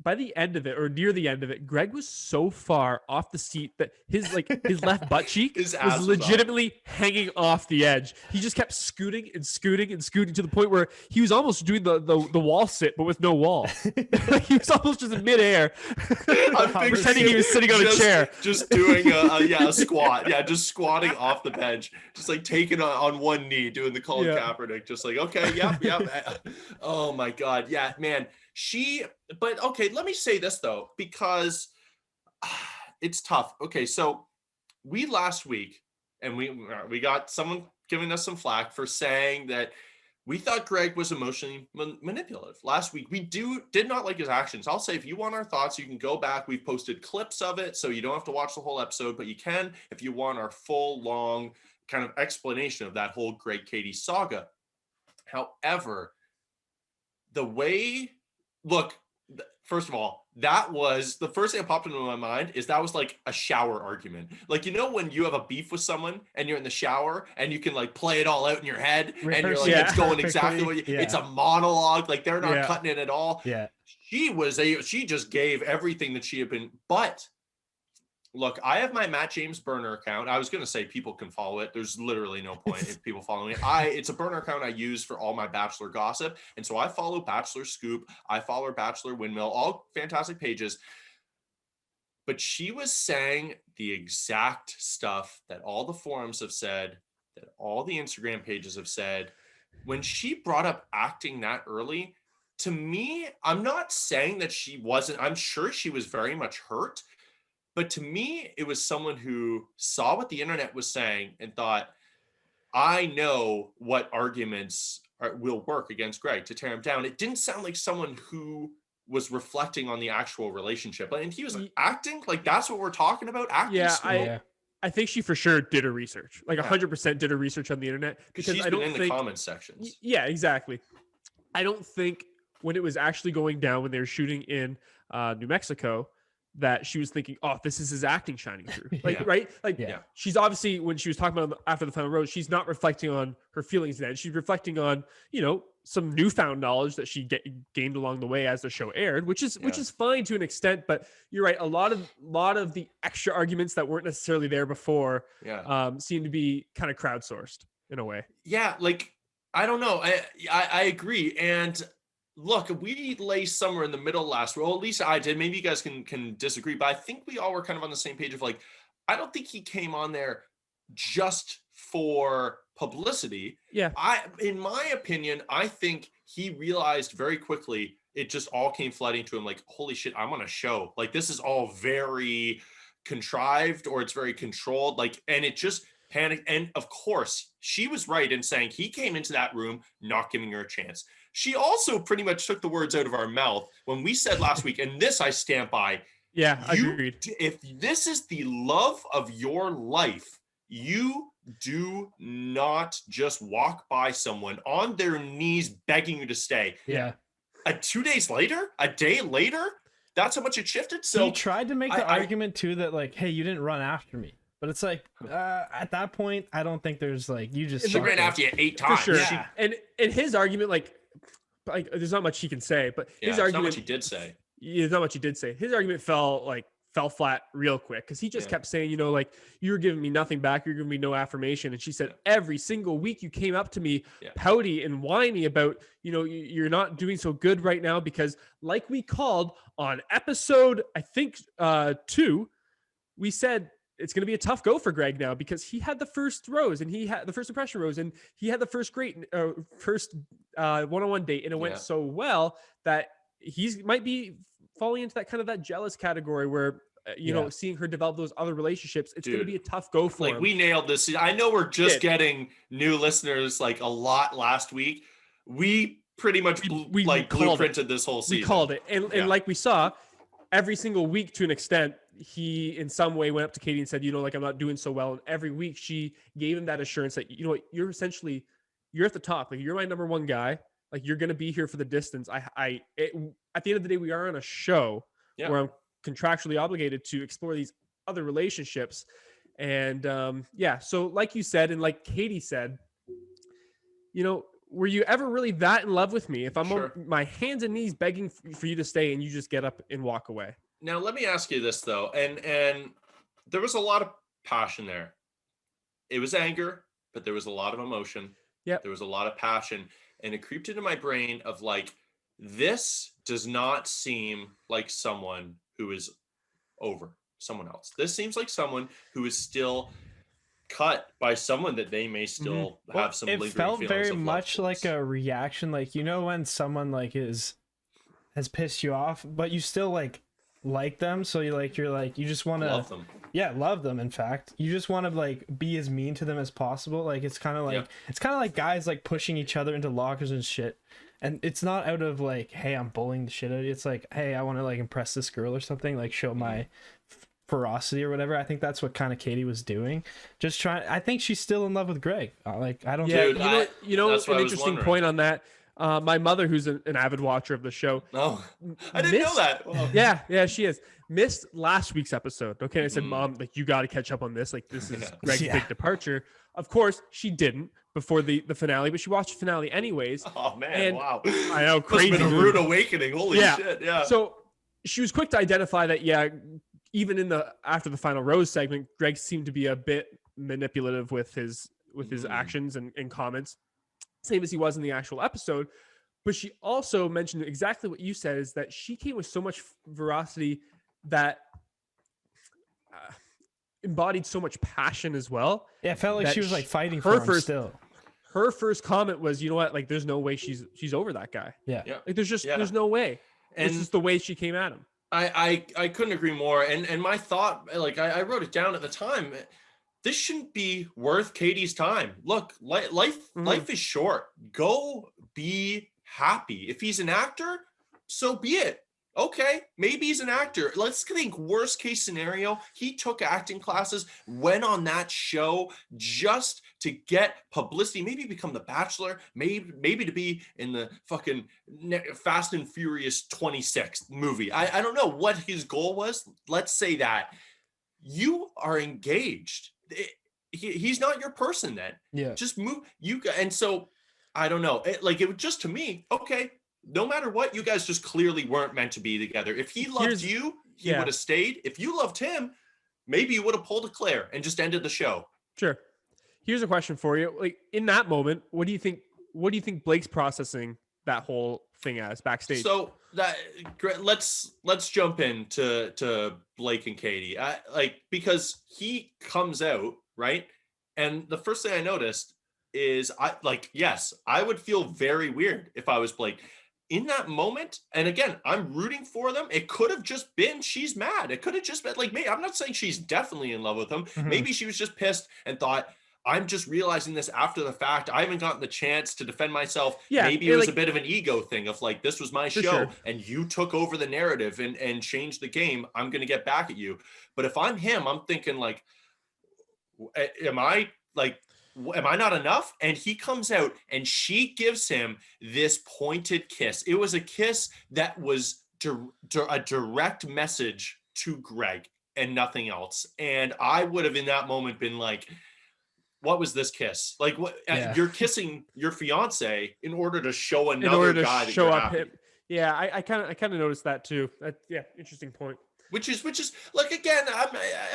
by the end of it, or near the end of it, Greg was so far off the seat that his left butt cheek was legitimately hanging off the edge. He just kept scooting to the point where he was almost doing the wall sit, but with no wall. He was almost just in midair, pretending he was sitting on a chair, just doing a squat. Yeah, just squatting off the bench, just like taking on one knee, doing the Colin Kaepernick, just like yep. Oh my God, yeah, man. But okay, let me say this though, because it's tough. Okay, so we last week, and we got someone giving us some flack for saying that we thought Greg was emotionally manipulative. Last week, we did not like his actions. I'll say, if you want our thoughts, you can go back. We've posted clips of it, so you don't have to watch the whole episode, but you can if you want our full, long kind of explanation of that whole Greg Katie saga. However, look, first of all, that was the first thing that popped into my mind is that was like a shower argument. Like, you know, when you have a beef with someone and you're in the shower and you can like play it all out in your head and you're like, it's going exactly what it's a monologue. Like they're not cutting it at all. Yeah. She just gave everything that she had been, but look, I have my Matt James burner account. I was going to say people can follow it. There's literally no point in people following it. It's a burner account I use for all my Bachelor gossip. And so I follow Bachelor Scoop. I follow Bachelor Windmill, all fantastic pages. But she was saying the exact stuff that all the forums have said, that all the Instagram pages have said. When she brought up acting that early, to me, I'm not saying that she wasn't. I'm sure she was very much hurt. But to me, it was someone who saw what the internet was saying and thought, I know what arguments will work against Greg to tear him down. It didn't sound like someone who was reflecting on the actual relationship. And he was like, acting? Like, that's what we're talking about? Acting school? I think she for sure did her research. Like 100% did her research on the internet. Because she's been in the comments sections. Yeah, exactly. I don't think when it was actually going down, when they were shooting in New Mexico, that she was thinking, oh, this is his acting shining through. Like, Yeah. right? Like, Yeah. she's obviously, when she was talking about after the final rose, she's not reflecting on her feelings then. She's reflecting on, some newfound knowledge that she gained along the way as the show aired, which is fine to an extent. But you're right. A lot of the extra arguments that weren't necessarily there before seem to be kind of crowdsourced in a way. Yeah. Like, I don't know. I agree. And look, we lay somewhere in the middle last week. Well, at least I did. Maybe you guys can disagree, but I think we all were kind of on the same page of like, I don't think he came on there just for publicity. Yeah. In my opinion, I think he realized very quickly, it just all came flooding to him like, holy shit, I'm on a show. Like, this is all very contrived, or it's very controlled. Like, and it just panicked. And of course, she was right in saying he came into that room not giving her a chance. She also pretty much took the words out of our mouth when we said last week, and this I stand by. Yeah, agreed. If this is the love of your life, you do not just walk by someone on their knees begging you to stay. Yeah. 2 days later, a day later, that's how much it shifted. So he tried to make the argument too that like, hey, you didn't run after me. But it's like, at that point, I don't think there's like, you just she ran after you 8 times. For sure. Yeah. And his argument, like there's not much he can say, but his argument, not much he did say. There's not much he did say. His argument fell flat real quick, because he just kept saying, like, you're giving me nothing back, you're giving me no affirmation. And she said, every single week you came up to me pouty and whiny about, you're not doing so good right now, because like we called on episode, I think 2, we said it's going to be a tough go for Greg now, because he had the first rose, and he had the first impression rose, and he had the first one-on-one date, and it went so well that he's might be falling into that jealous category where seeing her develop those other relationships, it's going to be a tough go for him. We nailed this. I know we're just getting new listeners like a lot last week. We pretty much blueprinted this whole season. We called it, and like we saw, every single week to an extent, he in some way went up to Katie and said, like, I'm not doing so well. And every week she gave him that assurance that, you're essentially, you're at the top. Like, you're my number one guy. Like, you're going to be here for the distance. At the end of the day, we are on a show where I'm contractually obligated to explore these other relationships. And so like you said, and like Katie said, were you ever really that in love with me if I'm on my hands and knees begging for you to stay and you just get up and walk away? Now, let me ask you this, though. And there was a lot of passion there. It was anger, but there was a lot of emotion. Yeah. There was a lot of passion. And it creeped into my brain of like, this does not seem like someone who is over someone else. This seems like someone who is still cut by someone that they may still have some lingering feelings. It felt very much like a reaction. Like, when someone like has pissed you off, but you still like them, so you just want to love them. Love them. In fact, you just want to be as mean to them as possible. Like, it's kind of like guys like pushing each other into lockers and shit, and it's not out of like, hey, I'm bullying the shit out of you. It's like, hey, I want to impress this girl or something, like show my ferocity or whatever. I think that's what kind of Katie was doing, just trying. I think she's still in love with Greg. I don't think an interesting point on that. My mother, who's an avid watcher of the show. Oh, I didn't know that. Wow. Yeah, she is. Missed last week's episode. Okay, I said, Mom, you got to catch up on this. Like, this is Greg's big departure. Of course, she didn't before the finale, but she watched the finale anyways. Oh man, and wow! I know, crazy. Must have been a rude awakening. Holy shit! Yeah. So she was quick to identify that. Yeah, even after the final rose segment, Greg seemed to be a bit manipulative with his actions and comments. Same as he was in the actual episode. But she also mentioned exactly what you said, is that she came with so much veracity that embodied so much passion as well. Yeah, it felt like she was fighting for him still. Her first comment was, like, there's no way she's over that guy. Yeah. Like, there's no way. And it's just the way she came at him. I couldn't agree more. And my thought, I wrote it down at the time. This shouldn't be worth Katie's time. Look, life is short. Go be happy. If he's an actor, so be it. Okay, maybe he's an actor. Let's think worst case scenario. He took acting classes, went on that show just to get publicity, maybe become the Bachelor, maybe to be in the fucking Fast and Furious 26 movie. I don't know what his goal was. Let's say that you are engaged. He's not your person then. Yeah. Just move. And so I don't know. It was just, to me, okay, no matter what, you guys just clearly weren't meant to be together. If he loved you, he would have stayed. If you loved him, maybe you would have pulled a Claire and just ended the show. Sure. Here's a question for you. Like, in that moment, what do you think Blake's processing that whole thing as backstage? So let's jump into Blake and Katie. Because he comes out, right? And the first thing I noticed is yes, I would feel very weird if I was Blake in that moment. And again, I'm rooting for them. It could have just been she's mad. It could have just been like me. I'm not saying she's definitely in love with him. Mm-hmm. Maybe she was just pissed and thought, I'm just realizing this after the fact. I haven't gotten the chance to defend myself. Yeah, maybe it was a bit of an ego thing of like, this was my show and you took over the narrative and changed the game. I'm going to get back at you. But if I'm him, I'm thinking like, am I not enough? And he comes out and she gives him this pointed kiss. It was a kiss that was a direct message to Greg and nothing else. And I would have in that moment been like, what was this kiss? Like, what? Yeah. You're kissing your fiance in order to show another guy that you're happy. Yeah, I kind of noticed that too. Interesting point. Which is like, again,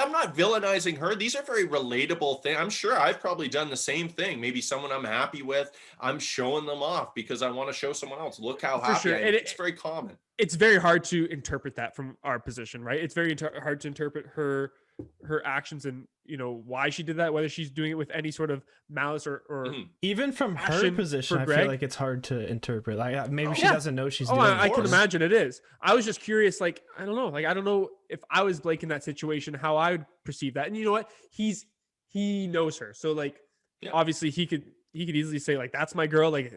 I'm not villainizing her. These are very relatable things. I'm sure I've probably done the same thing. Maybe someone I'm happy with, I'm showing them off because I want to show someone else. Look how happy I am. It's very common. It's very hard to interpret that from our position, right? It's very hard to interpret her actions and why she did that, whether she's doing it with any sort of malice or even from her position. I feel like it's hard to interpret. Like maybe she doesn't know she's doing it. I can imagine it is. I was just curious. Like, I don't know. Like, I don't know if I was Blake in that situation, how I would perceive that. And you know what? He knows her. So like, obviously he could easily say like, that's my girl. Like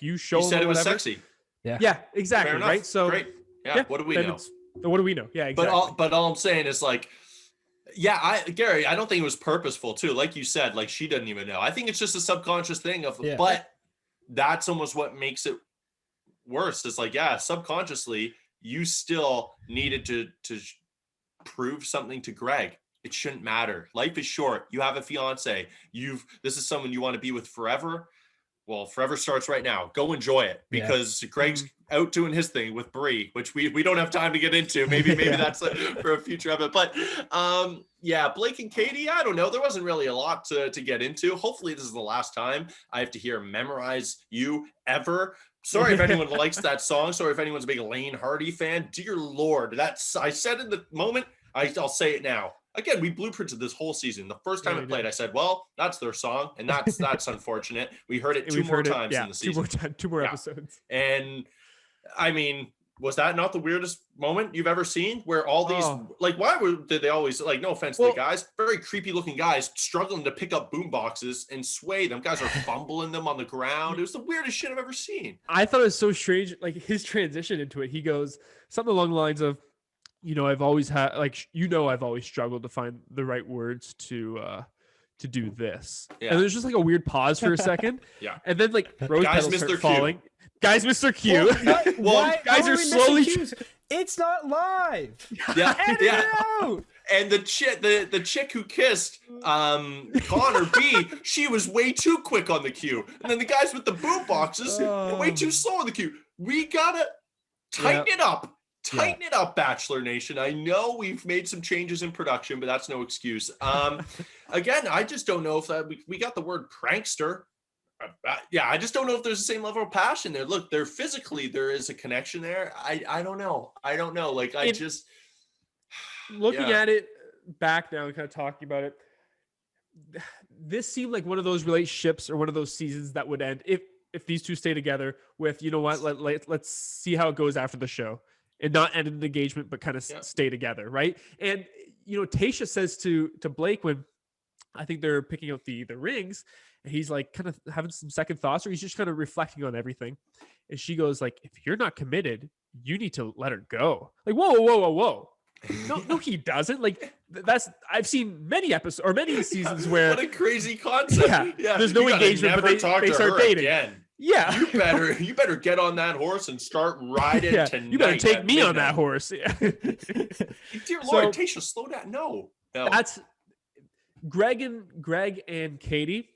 you show him. He said it was whatever. Sexy. Yeah, exactly. Right. So great. Yeah. What do we know? What do we know? Yeah, exactly. But all I'm saying is like, Gary, I don't think it was purposeful too. Like you said, like she doesn't even know. I think it's just a subconscious thing but that's almost what makes it worse. It's like, subconsciously you still needed to prove something to Greg. It shouldn't matter. Life is short. You have a fiance. This is someone you want to be with forever. Well, forever starts right now. Go enjoy it because Greg's out doing his thing with Bree, which we don't have time to get into. Maybe that's for a future episode. But Blake and Katie, I don't know. There wasn't really a lot to get into. Hopefully this is the last time I have to hear Memorize You ever. Sorry if anyone likes that song. Sorry if anyone's a big Lane Hardy fan. Dear Lord, I said in the moment, I'll say it now. Again, we blueprinted this whole season. The first time it played, I said, well, that's their song. And that's unfortunate. We heard it two more times in the season. Two more episodes. And I mean, was that not the weirdest moment you've ever seen where all these, did they always, like, no offense to the guys, very creepy looking guys struggling to pick up boom boxes and sway them. Guys are fumbling them on the ground. It was the weirdest shit I've ever seen. I thought it was so strange. Like his transition into it, he goes something along the lines of, I've always had I've always struggled to find the right words to do this. Yeah. And there's just like a weird pause for a second. Yeah. And then like rose guys petals start Q. Falling. Guys missed their cue. Why guys are slowly. It's not live. Yeah. Edit it out. And the chick who kissed Connor B, she was way too quick on the cue. And then the guys with the boom boxes were way too slow on the cue. We gotta tighten it up. Tighten it up, Bachelor Nation. I know we've made some changes in production, but that's no excuse. Again, I just don't know if we got the word prankster. I just don't know if there's the same level of passion there. Look, there is a connection there. I don't know. Like looking at it back now and kind of talking about it, this seemed like one of those relationships or one of those seasons that would end if these two stay together with, let's see how it goes after the show. And not end an engagement, but kind of stay together, right? And Tayshia says to Blake when I think they're picking out the rings, and he's like kind of having some second thoughts, or he's just kind of reflecting on everything. And she goes like, "If you're not committed, you need to let her go." Like, whoa. No, he doesn't. Like that's I've seen many episodes or many seasons where what a crazy concept. Yeah, there's no you gotta engagement, but never they talk to start her dating. again. Yeah, You better get on that horse and start riding yeah. tonight. You better take at me on midnight. that horse. Yeah. Dear So- Lord, Tasha, slow down. No. That's Greg and Katie.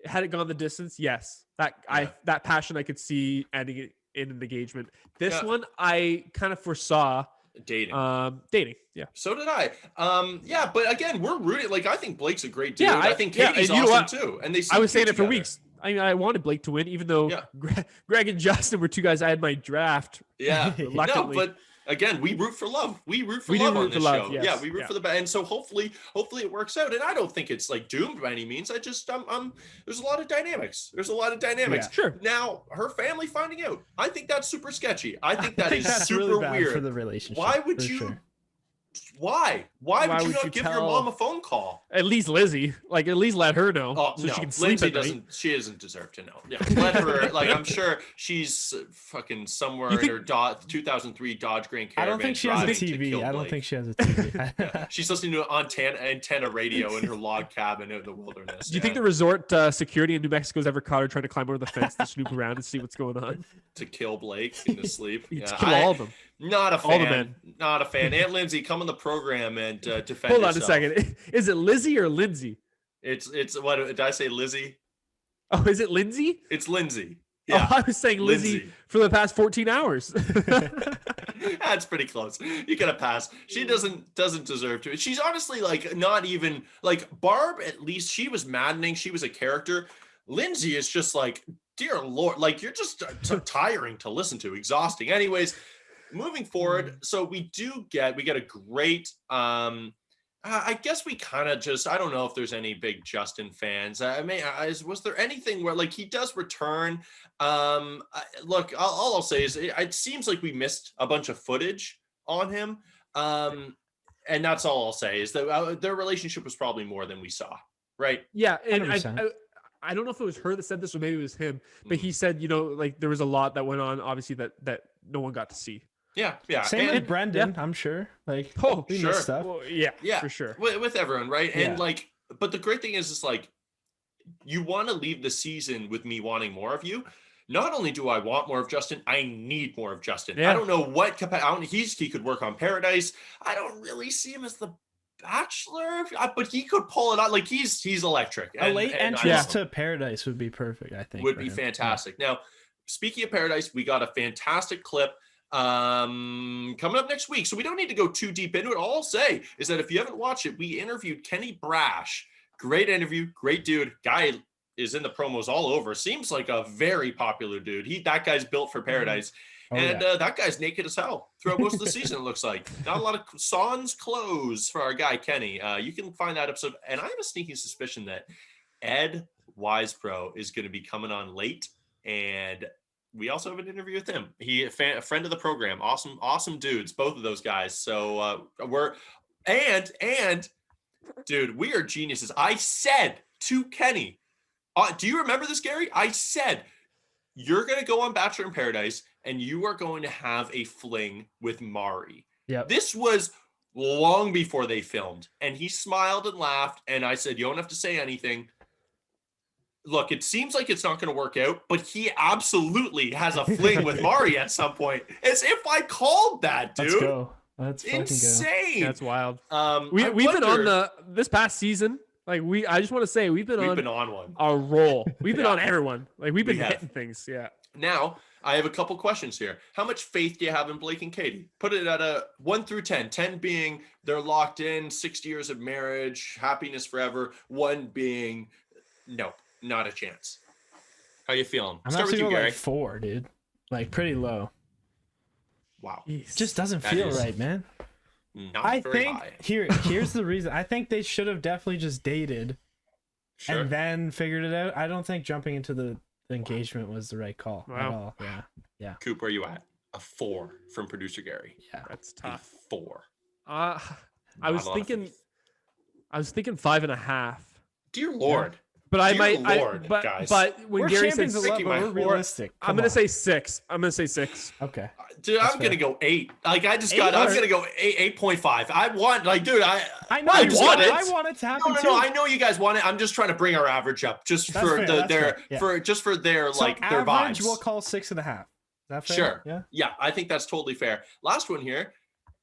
Had it gone the distance, yes. That passion I could see ending it in an engagement. This one I kind of foresaw dating. Dating. Yeah. So did I. Yeah, but again, we're rooting. Like, I think Blake's a great dude. Yeah, I think Katie's and you know awesome what? too. And they I was seem saying cute it for together. weeks. I wanted Blake to win, even though Greg and Justin were two guys I had my draft. Yeah. No, reluctantly. but again, we root for love. We root for We do love root on for this love, show. yes. Yeah, we root Yeah. for the best. And so hopefully it works out. And I don't think it's like doomed by any means. I just there's a lot of dynamics. Yeah. Sure. Now, her family finding out. I think that's super sketchy. I think that is that's super really bad weird. for the relationship. Why would for you sure. Why would you not give your tell- mom a phone call? At least Lizzie, like at least let her know, Oh so no, she can sleep Lindsay at night. doesn't. She doesn't deserve to know. Yeah, let her. Like, I'm sure she's fucking somewhere You in her 2003 Dodge Grand Caravan. I don't think she has a driving to TV. kill I don't Blake. think she has a TV. Yeah, she's listening to antenna radio in her log cabin in the wilderness. Do you think the resort security in New Mexico has ever caught her trying to climb over the fence to snoop around and see what's going on? to kill Blake in his sleep? To Yeah, kill all of them. Not a fan. All the men. Not a fan. Aunt Lindsay, come on the program and defend Hold on yourself. a second. Is it Lizzie or Lindsay? It's what did I say? Lizzie? Oh, is it Lindsay? It's Lindsay. Oh, Yeah, I was saying Lizzie Lindsay. for the past 14 hours. That's pretty close. You gotta pass. She doesn't deserve to. She's honestly like not even like Barb. At least she was maddening. She was a character. Lindsay is just like, dear Lord, like you're just tiring to listen to, exhausting. Anyways, moving forward. So we get a great. I guess we kind of just, I don't know if there's any big Justin fans. I mean, was there anything where like he does return? Look, all I'll say is it seems like we missed a bunch of footage on him. And that's all I'll say is that their relationship was probably more than we saw. Right. Yeah. And 100%. I don't know if it was her that said this or maybe it was him, but he said, like there was a lot that went on, obviously that no one got to see. Yeah. Same And- with Brendan, I'm sure. Like, Oh, we sure. missed stuff. Well, yeah, for sure. With everyone, right? And Yeah. like, but the great thing is like, you want to leave the season with me wanting more of you. Not only do I want more of Justin, I need more of Justin. Yeah. I don't know what capacity he could work on Paradise. I don't really see him as the Bachelor, but he could pull it out. Like he's electric. A late and I entrance love him. to Paradise would be perfect, I think. Would for be him. fantastic. Now, speaking of Paradise, we got a fantastic clip coming up next week. So we don't need to go too deep into it. All I'll say is that if you haven't watched it, we interviewed Kenny Brash. Great interview, great dude. Guy is in the promos all over. Seems like a very popular dude. That guy's built for Paradise. Oh, and yeah. that guy's naked as hell throughout most of the season, it looks like. Not a lot of sans clothes for our guy, Kenny. You can find that episode. And I have a sneaking suspicion that Ed Wisepro is going to be coming on late. And we also have an interview with him. A friend of the program. Awesome dudes, both of those guys. So dude, we are geniuses. I said to Kenny, do you remember this, Gary? I said, you're going to go on Bachelor in Paradise and you are going to have a fling with Mari. Yep. This was long before they filmed. And he smiled and laughed. And I said, you don't have to say anything. Look, it seems like it's not going to work out, but he absolutely has a fling with Mari at some point. As if I called that, dude. Let's go. Let's fucking go. Insane. That's wild. I We've been on wonder- this past season. Like I just want to say we've been on one. a roll. We've been Yeah. on everyone. Like we've been We have. hitting things. Yeah. Now, I have a couple questions here. How much faith do you have in Blake and Katie? Put it at a 1 through 10. 10 being they're locked in, 60 years of marriage, happiness forever. 1 being nope, not a chance. How you feeling? I'm Start with actually you, going Gary. like 4, dude. Like pretty low. Wow, Jeez. Just doesn't That feel is- right, man. not I very think high. here's the reason. I think they should have definitely just dated Sure. and then figured it out. I don't think jumping into the engagement was the right call at Wow. all. Yeah. Coop, where you at? A 4 from producer Gary. That's A tough. 4. I Not was a lot of thinking faith. 5.5. Dear Lord. but I Dear might. Lord, guys. But when We're Gary said champions of love, but we're realistic. I'm gonna say 6. I'm gonna say 6. Okay. Dude, That's I'm gonna go 8. Like I just 8? got. I'm gonna go 8.5. I want, like, dude. I know I you want it. I want it to happen too. No. I know you guys want it. I'm just trying to bring our average up, just That's for fair, their yeah. for their So like their average, vibes. we'll call 6.5. Is that fair? Sure. Yeah, I think that's totally fair. Last one here.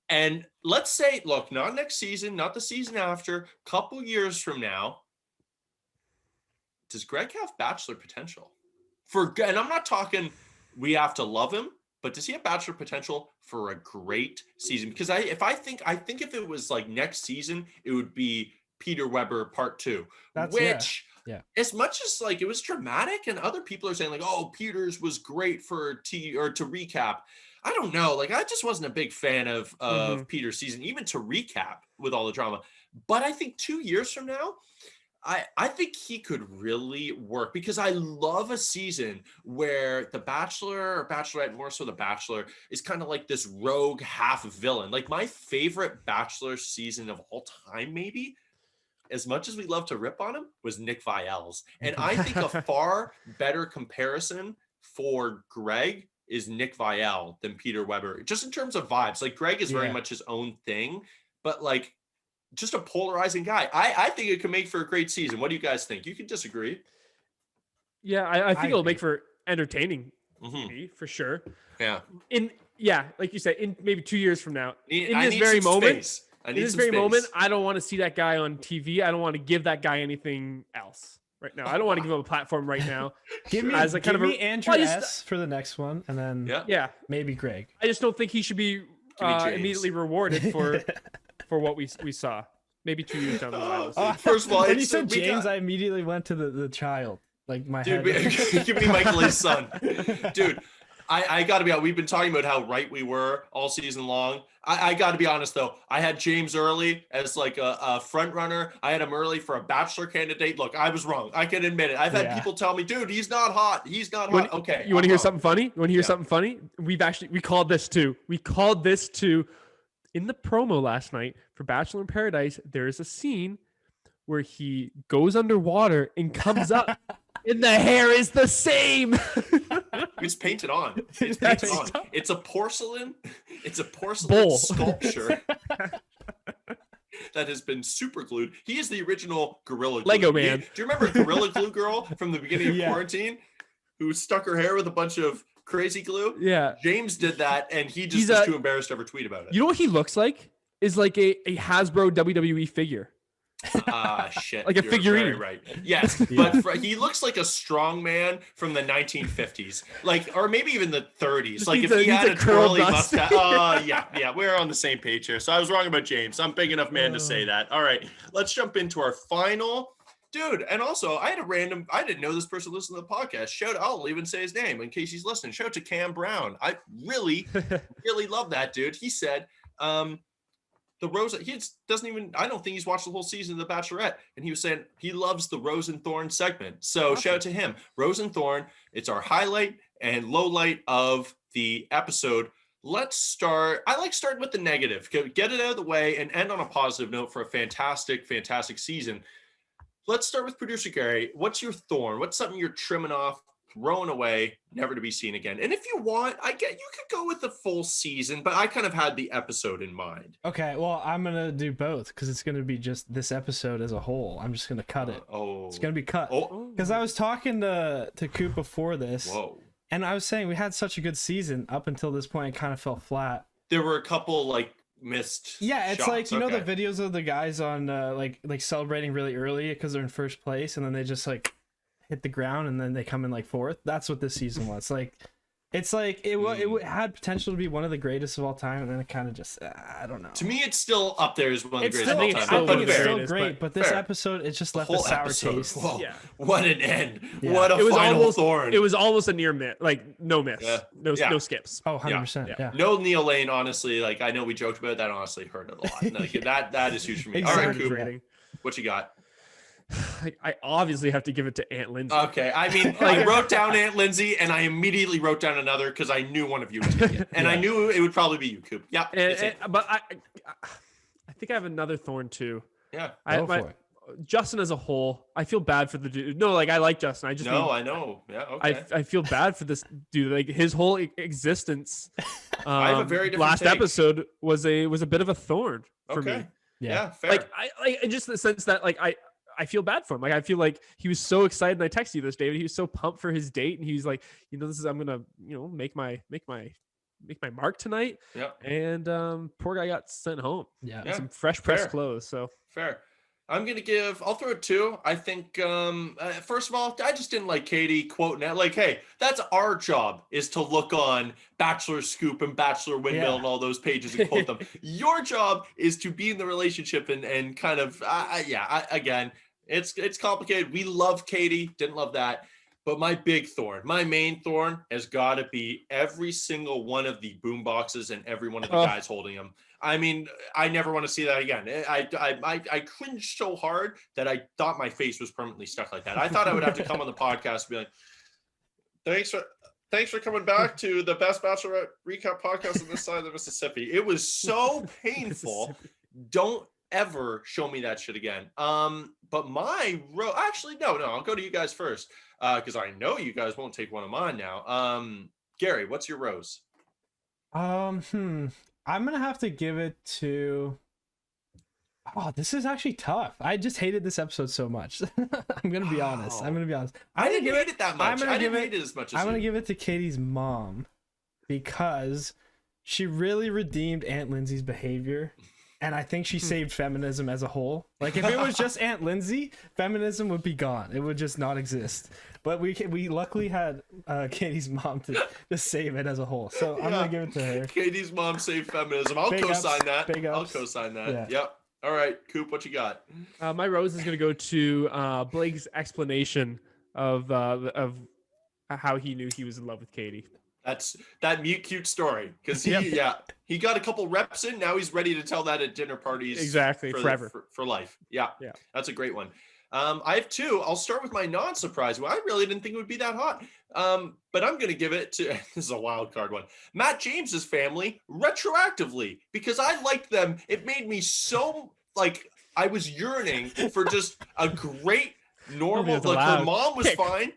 And let's say, look, not next season, not the season after, couple years from now, does Greg have Bachelor potential? And I'm not talking we have to love him, but does he have Bachelor potential for a great season? Because I think if it was like next season, it would be Peter Weber Part 2, yeah. As much as like it was dramatic, and other people are saying like, oh, Peter's was great to recap. I don't know. Like, I just wasn't a big fan of Peter's season, even to recap with all the drama. But I think 2 years from now, I think he could really work, because I love a season where the Bachelor or Bachelorette, more so the Bachelor, is kind of like this rogue half villain. Like, my favorite Bachelor season of all time, maybe, as much as we love to rip on him, was Nick Viall's. And I think a far better comparison for Greg is Nick Viall than Peter Weber, just in terms of vibes. Like, Greg is very much his own thing, but like, just a polarizing guy. I think it could make for a great season. What do you guys think? You can disagree. Yeah, I think it'll make for entertaining, for sure. Yeah. Like you said, in maybe 2 years from now, in I this need very some moment, space. I don't want to see that guy on TV. I don't want to give that guy anything else right now. I don't want to give him a platform right now. Give me Andrew S for the next one, and then maybe Greg. I just don't think he should be immediately rewarded for what we saw. Maybe 2 years down the line. First of all, when you said James, I immediately went to the child. Like my head. Give me Michael, his son. Dude, I got to be honest. We've been talking about how right we were all season long. I got to be honest, though. I had James early as like a front runner. I had him early for a Bachelor candidate. Look, I was wrong. I can admit it. I've had people tell me, dude, he's not hot. He's not hot. Okay. You want to hear something funny? You want to hear something funny? We called this too. In the promo last night for Bachelor in Paradise, there is a scene where he goes underwater and comes up, and the hair is the same. It's painted on. It's a porcelain bowl sculpture that has been super glued. He is the original Gorilla Glue. Lego Man. Do you remember Gorilla Glue Girl from the beginning of quarantine, who stuck her hair with a bunch of crazy glue? Yeah. James did that, and he's was too embarrassed to ever tweet about it. You know what he looks like? Is like a Hasbro WWE figure. Shit. Like a figurine. Very right. Yes, but he looks like a strong man from the 1950s, like, or maybe even the 30s. Like, if he had a twirly mustache. Yeah, we're on the same page here. So I was wrong about James. I'm big enough man to say that. All right, let's jump into our final. Dude, and also, I didn't know this person listened to the podcast. I'll even say his name in case he's listening. Shout out to Cam Brown. I really, really love that dude. He said, the Rose, I don't think he's watched the whole season of The Bachelorette. And he was saying he loves the Rose and Thorn segment. So shout out to him. Rose and Thorn, it's our highlight and low light of the episode. Let's start. I like starting with the negative. Get it out of the way and end on a positive note for a fantastic, fantastic season. Let's start with producer Gary. What's your thorn? What's something you're trimming off, throwing away, never to be seen again? And if you want, you could go with the full season, but I kind of had the episode in mind. Okay, well, I'm going to do both because it's going to be just this episode as a whole. I'm just going to cut it. It's going to be cut. Because I was talking to Coop before this. And I was saying we had such a good season up until this point. It kind of fell flat. There were a couple missed it's shots. Like, you know, the videos of the guys on like celebrating really early because they're in first place and then they just like hit the ground and then they come in like fourth. That's what this season was like. It's like it had potential to be one of the greatest of all time, and then it kind of just I don't know. To me, it's still up there as one of the greatest of all time. I think it's still great, but this episode, it just left a sour taste. Whoa. Yeah. What an end! Yeah. What a final thorn! It was almost a near miss, like no miss, no skips. Oh, 100%. Yeah. No Neil Lane, honestly. Like I know we joked about it, that. Honestly, hurt it a lot. Like, that is huge for me. Exactly. All right, Coop, what you got? I obviously have to give it to Aunt Lindsay. Okay, I mean, I wrote down Aunt Lindsay, and I immediately wrote down another because I knew one of you would take it, and I knew it would probably be you, Coop. Yeah, but I think I have another thorn too. Yeah, go for it. Justin as a whole, I feel bad for the dude. No, like I like Justin. I just I know. Yeah, okay. I feel bad for this dude. Like his whole existence. I have a very different last take. episode was a bit of a thorn for me. Yeah, fair. Like I in just the sense that like I feel bad for him. Like I feel like he was so excited. And I texted you this, David. He was so pumped for his date, and he was like, this is I'm gonna make my mark tonight. Yeah. And poor guy got sent home. Yeah. Some fresh pressed clothes. So fair. I'll throw it 2. I think, first of all, I just didn't like Katie quoting that. Like, hey, that's our job, is to look on Bachelor Scoop and Bachelor Windmill and all those pages and quote them. Your job is to be in the relationship and kind of, again, it's complicated. We love Katie, didn't love that. But my main thorn has got to be every single one of the boom boxes and every one of the guys holding them. I mean, I never want to see that again. I cringed so hard that I thought my face was permanently stuck like that. I thought I would have to come on the podcast and be like, thanks for coming back to the best Bachelorette recap podcast on this side of the Mississippi. It was so painful. Don't ever show me that shit again. But my actually, no, I'll go to you guys first. Because I know you guys won't take one of mine now. Gary, what's your rose? I'm gonna have to give it to. Oh, this is actually tough. I just hated this episode so much. I'm gonna be honest. I didn't hate it that much. I didn't hate it as much as I'm gonna give it to Katie's mom because she really redeemed Aunt Lindsay's behavior. And I think she saved feminism as a whole. Like if it was just Aunt Lindsay, feminism would be gone. It would just not exist. But we luckily had Katie's mom to save it as a whole. So I'm gonna give it to her. Katie's mom saved feminism. I'll co-sign that. I'll co-sign that. Yeah. Yep. All right, Coop, what you got? My rose is gonna go to Blake's explanation of how he knew he was in love with Katie. That's that cute story because he got a couple reps in. Now he's ready to tell that at dinner parties. Exactly, forever for life. Yeah, that's a great one. I have 2. I'll start with my non-surprise one. I really didn't think it would be that hot, but I'm gonna give it to this is a wild card one. Matt James's family retroactively because I liked them. It made me so like I was yearning for just a great normal. Like her mom was fine.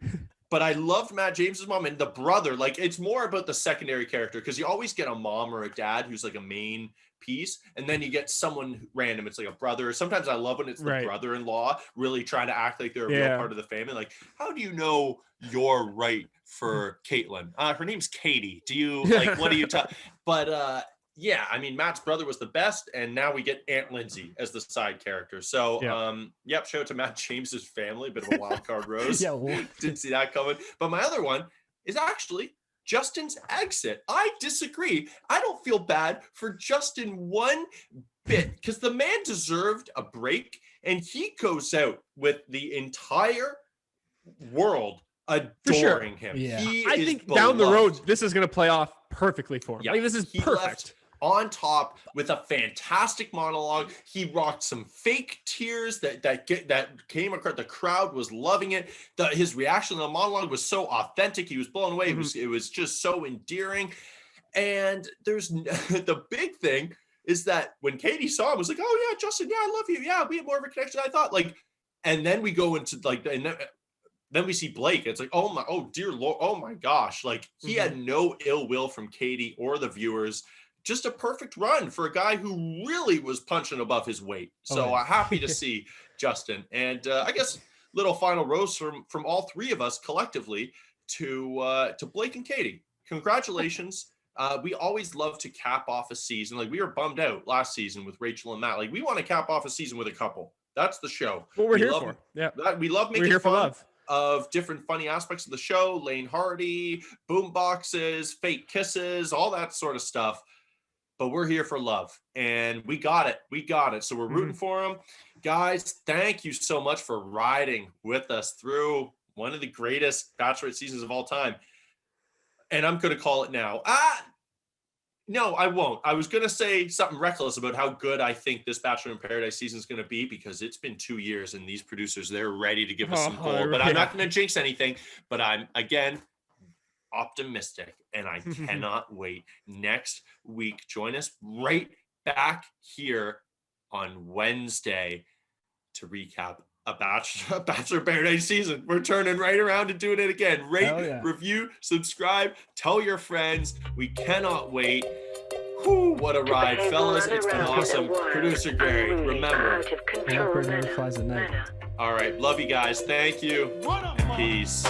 But I loved Matt James's mom and the brother. Like it's more about the secondary character because you always get a mom or a dad who's like a main piece, and then you get someone random. It's like a brother. Sometimes I love when it's the brother-in-law really trying to act like they're a real part of the family. Like, how do you know you're right for Caitlin? Her name's Katie. Do you like? What do you talk? But yeah, I mean, Matt's brother was the best, and now we get Aunt Lindsay as the side character. So, shout out to Matt James's family, bit of a wild card rose. Didn't see that coming. But my other one is actually Justin's exit. I disagree. I don't feel bad for Justin one bit because the man deserved a break, and he goes out with the entire world adoring him. Yeah. I think down the road, this is going to play off perfectly for him. Yeah. Like, this is perfect. On top with a fantastic monologue. He rocked some fake tears that came across. The crowd was loving it. His reaction to the monologue was so authentic. He was blown away. It was just so endearing. And there's the big thing is that when Katie saw him, was like, "Oh yeah, Justin, yeah, I love you. Yeah, we have more of a connection than I thought." Like, and then we go into like, and then we see Blake. It's like, oh dear Lord, oh my gosh! Like he had no ill will from Katie or the viewers. Just a perfect run for a guy who really was punching above his weight. So happy to see Justin. And I guess little final rose from all 3 of us collectively to Blake and Katie. Congratulations. We always love to cap off a season. Like we were bummed out last season with Rachel and Matt. Like we want to cap off a season with a couple. That's the show. What we're here for. Yeah. We love making fun of different funny aspects of the show. Lane Hardy, boom boxes, fake kisses, all that sort of stuff. But we're here for love, and we got it. So we're rooting for them. Guys, thank you so much for riding with us through one of the greatest Bachelorette seasons of all time. And I'm going to call it now. No, I won't. I was going to say something reckless about how good I think this Bachelor in Paradise season is going to be because it's been 2 years, and these producers, they're ready to give us some gold. But I'm not going to jinx anything. But I'm, again, optimistic, and I cannot wait. Next week, join us right back here on Wednesday to recap a Bachelor Paradise season. We're turning right around and doing it again. Rate, review, subscribe, tell your friends. We cannot wait. Whew, what a ride, fellas. It's been awesome. Producer Gary, remember, never flies at night. all right, love you guys. Thank you, and peace.